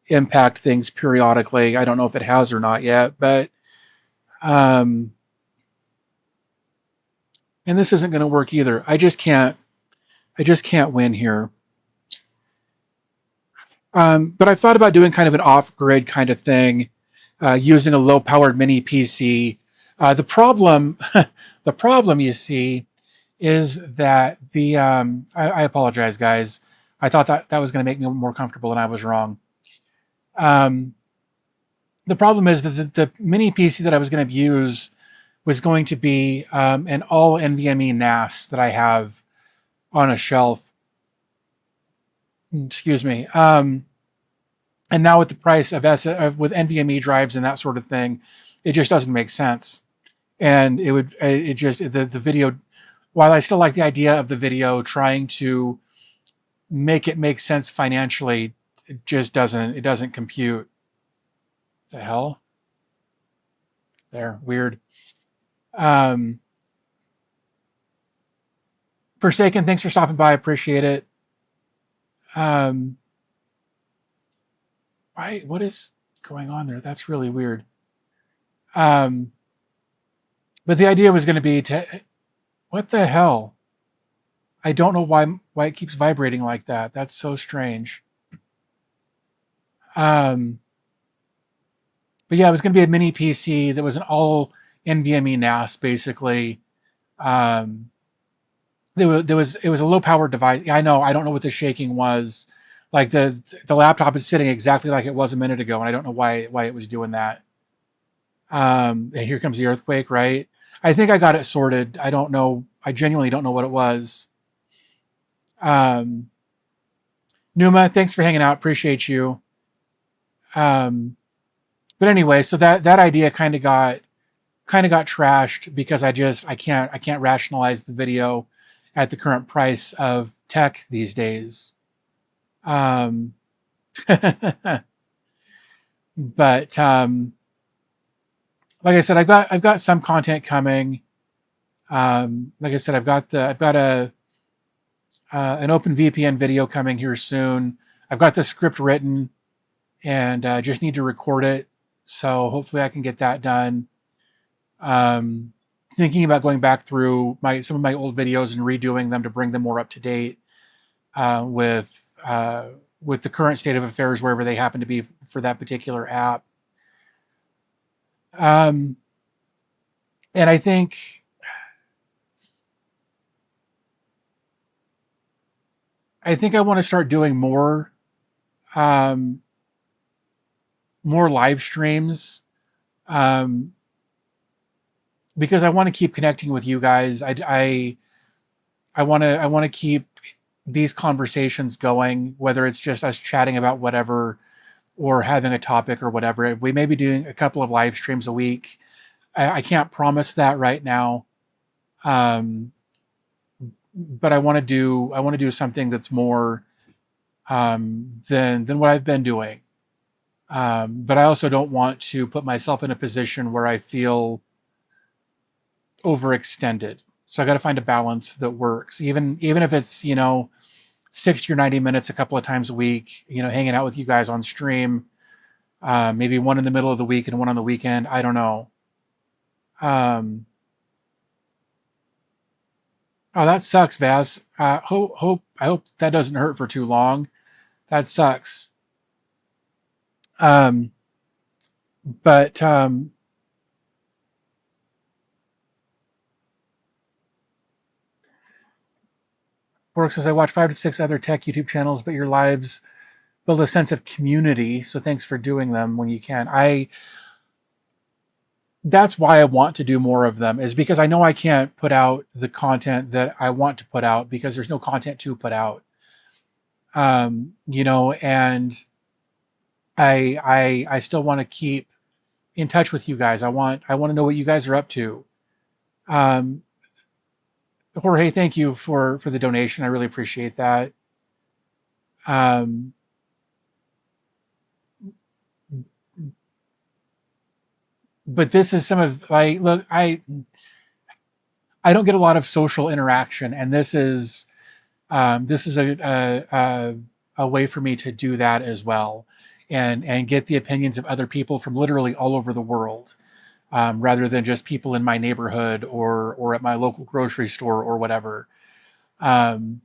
Speaker 1: impact things periodically. I don't know if it has or not yet, but and this isn't going to work either. I just can't win here. But I've thought about doing kind of an off-grid kind of thing, using a low-powered mini PC. The problem, the problem, you see, is that I apologize, guys. I thought that was going to make me more comfortable, and I was wrong. The problem is that the mini PC that I was going to use was going to be an all NVMe NAS that I have on a shelf. Excuse me. And now with the price of with NVMe drives and that sort of thing, it just doesn't make sense. And the video, while I still like the idea of the video, trying to make it make sense financially, it doesn't compute. The hell? There, weird. Forsaken, thanks for stopping by. I appreciate it. What is going on there? That's really weird. But the idea was going to be what the hell? I don't know why it keeps vibrating like that. That's so strange. But yeah, it was going to be a mini PC that was an all NVMe NAS, basically. It was a low powered device. I know. I don't know what the shaking was. Like the laptop is sitting exactly like it was a minute ago, and I don't know why it was doing that. And here comes the earthquake, right? I think I got it sorted. I don't know. I genuinely don't know what it was. Numa, thanks for hanging out. Appreciate you. But anyway, so that idea kind of got trashed because I can't rationalize the video at the current price of tech these days. But like I said, I've got some content coming. Like I said, I've got an OpenVPN video coming here soon. I've got the script written, and just need to record it. So hopefully I can get that done. Thinking about going back through some of my old videos and redoing them to bring them more up to date with the current state of affairs wherever they happen to be for that particular app. And I think I want to start doing more live streams, because I want to keep connecting with you guys. I want to keep these conversations going, whether it's just us chatting about whatever or having a topic or whatever. We may be doing a couple of live streams a week. I can't promise that right now. But I want to do something that's more than what I've been doing. But I also don't want to put myself in a position where I feel overextended. So I got to find a balance that works, even if it's 60 or 90 minutes a couple of times a week. Hanging out with you guys on stream, maybe one in the middle of the week and one on the weekend. I don't know. Oh, that sucks, Vaz. I hope that doesn't hurt for too long. That sucks. But Borg says, I watch 5 to 6 other tech YouTube channels, but your lives build a sense of community. So thanks for doing them when you can. that's why I want to do more of them, is because I know I can't put out the content that I want to put out because there's no content to put out. And I still want to keep in touch with you guys. I want to know what you guys are up to. Um, Jorge, thank you for the donation. I really appreciate that. Um, but this is some of like, look, I don't get a lot of social interaction, and this is a way for me to do that as well, and get the opinions of other people from literally all over the world, rather than just people in my neighborhood or at my local grocery store or whatever. Um,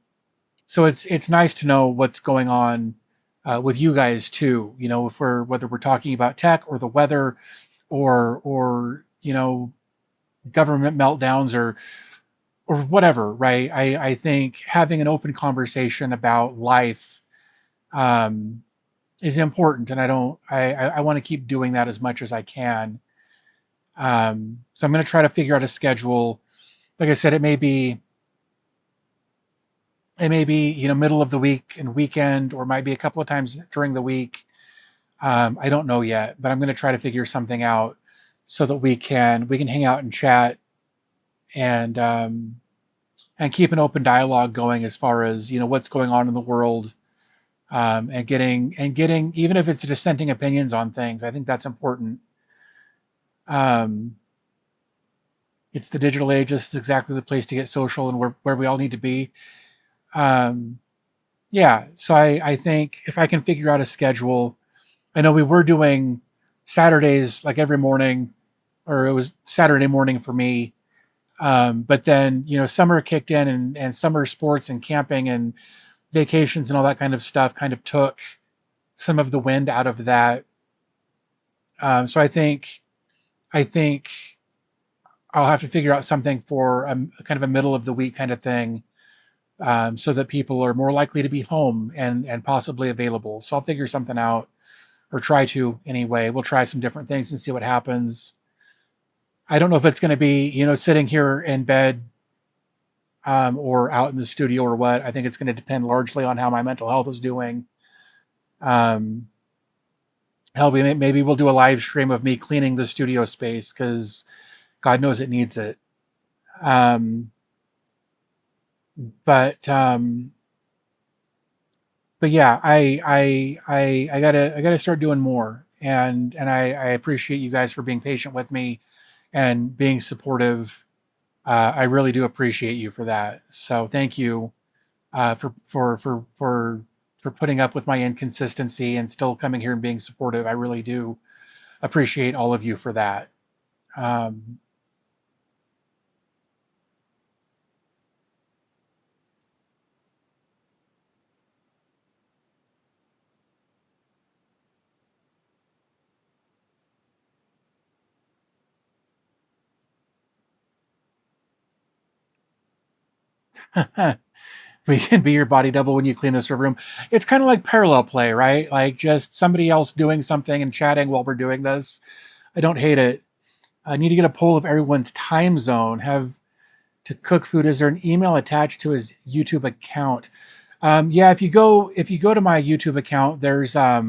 Speaker 1: so it's nice to know what's going on with you guys too. If whether we're talking about tech or the weather or government meltdowns or whatever, right? I think having an open conversation about life um, is important, and I want to keep doing that as much as I can. So I'm going to try to figure out a schedule. Like I said, it may be middle of the week and weekend, or might be a couple of times during the week. I don't know yet, but I'm going to try to figure something out so that we can hang out and chat and keep an open dialogue going as far as what's going on in the world, and getting even if it's dissenting opinions on things. I think that's important. Um, it's the digital age. This is exactly the place to get social and where we all need to be. Um, yeah, so I think if I can figure out a schedule, I know we were doing Saturdays like every morning, or it was Saturday morning for me. But then summer kicked in, and summer sports and camping and vacations and all that kind of stuff kind of took some of the wind out of that. So I think I'll have to figure out something for a kind of a middle of the week kind of thing, so that people are more likely to be home and possibly available. So I'll figure something out, or try to anyway. We'll try some different things and see what happens. I don't know if it's going to be sitting here in bed, or out in the studio or what. I think it's going to depend largely on how my mental health is doing. Um, Hell, maybe we'll do a live stream of me cleaning the studio space because God knows it needs it. Um, but but yeah, I gotta start doing more, and I appreciate you guys for being patient with me and being supportive. I really do appreciate you for that. So thank you, for putting up with my inconsistency and still coming here and being supportive. I really do appreciate all of you for that. Um, we can be your body double when you clean the server room. It's kind of like parallel play, right? Like just somebody else doing something and chatting while we're doing this. I don't hate it. I need to get a poll of everyone's time zone. Have to cook food. Is there an email attached to his YouTube account? Yeah, if you go to my YouTube account, there's if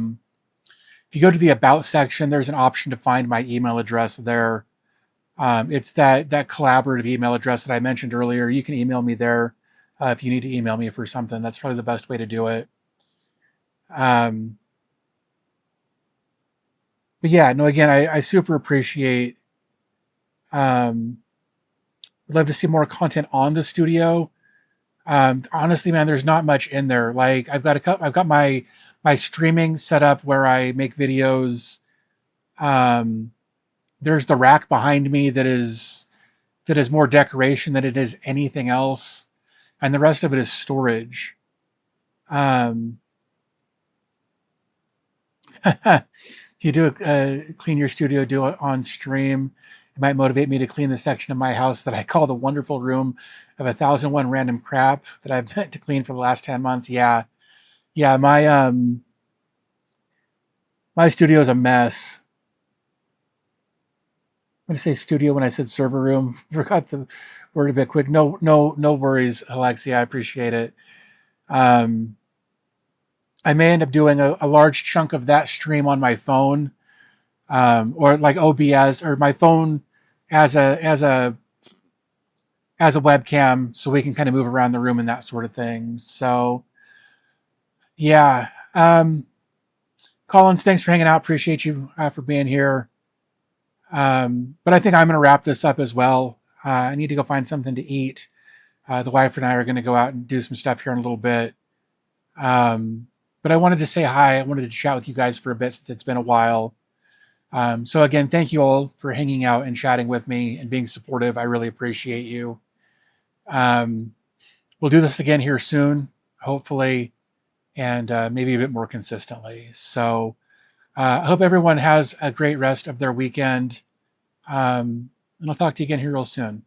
Speaker 1: you go to the about section, there's an option to find my email address there. It's that collaborative email address that I mentioned earlier. You can email me there, if you need to email me for something. That's probably the best way to do it. Um, but yeah, no, again, I super appreciate. Um, Would love to see more content on the studio. Honestly, man, there's not much in there. Like I've got my streaming set up where I make videos. Um, there's the rack behind me that is more decoration than it is anything else, and the rest of it is storage. Um, you do clean your studio, do it on stream. It might motivate me to clean the section of my house that I call the wonderful room of 1,001 random crap that I've meant to clean for the last 10 months. Yeah, yeah, my studio is a mess. going to say studio when I said server room. Forgot the word a bit quick. No worries, Alexia. I appreciate it. Um, I may end up doing a large chunk of that stream on my phone, or like OBS, or my phone as a webcam, so we can kind of move around the room and that sort of thing. So yeah, Collins, thanks for hanging out. Appreciate you for being here. But I think I'm going to wrap this up as well. I need to go find something to eat. The wife and I are going to go out and do some stuff here in a little bit. But I wanted to say hi. I wanted to chat with you guys for a bit since it's been a while. So again, thank you all for hanging out and chatting with me and being supportive. I really appreciate you. We'll do this again here soon, hopefully, and maybe a bit more consistently. So I hope everyone has a great rest of their weekend. And I'll talk to you again here real soon.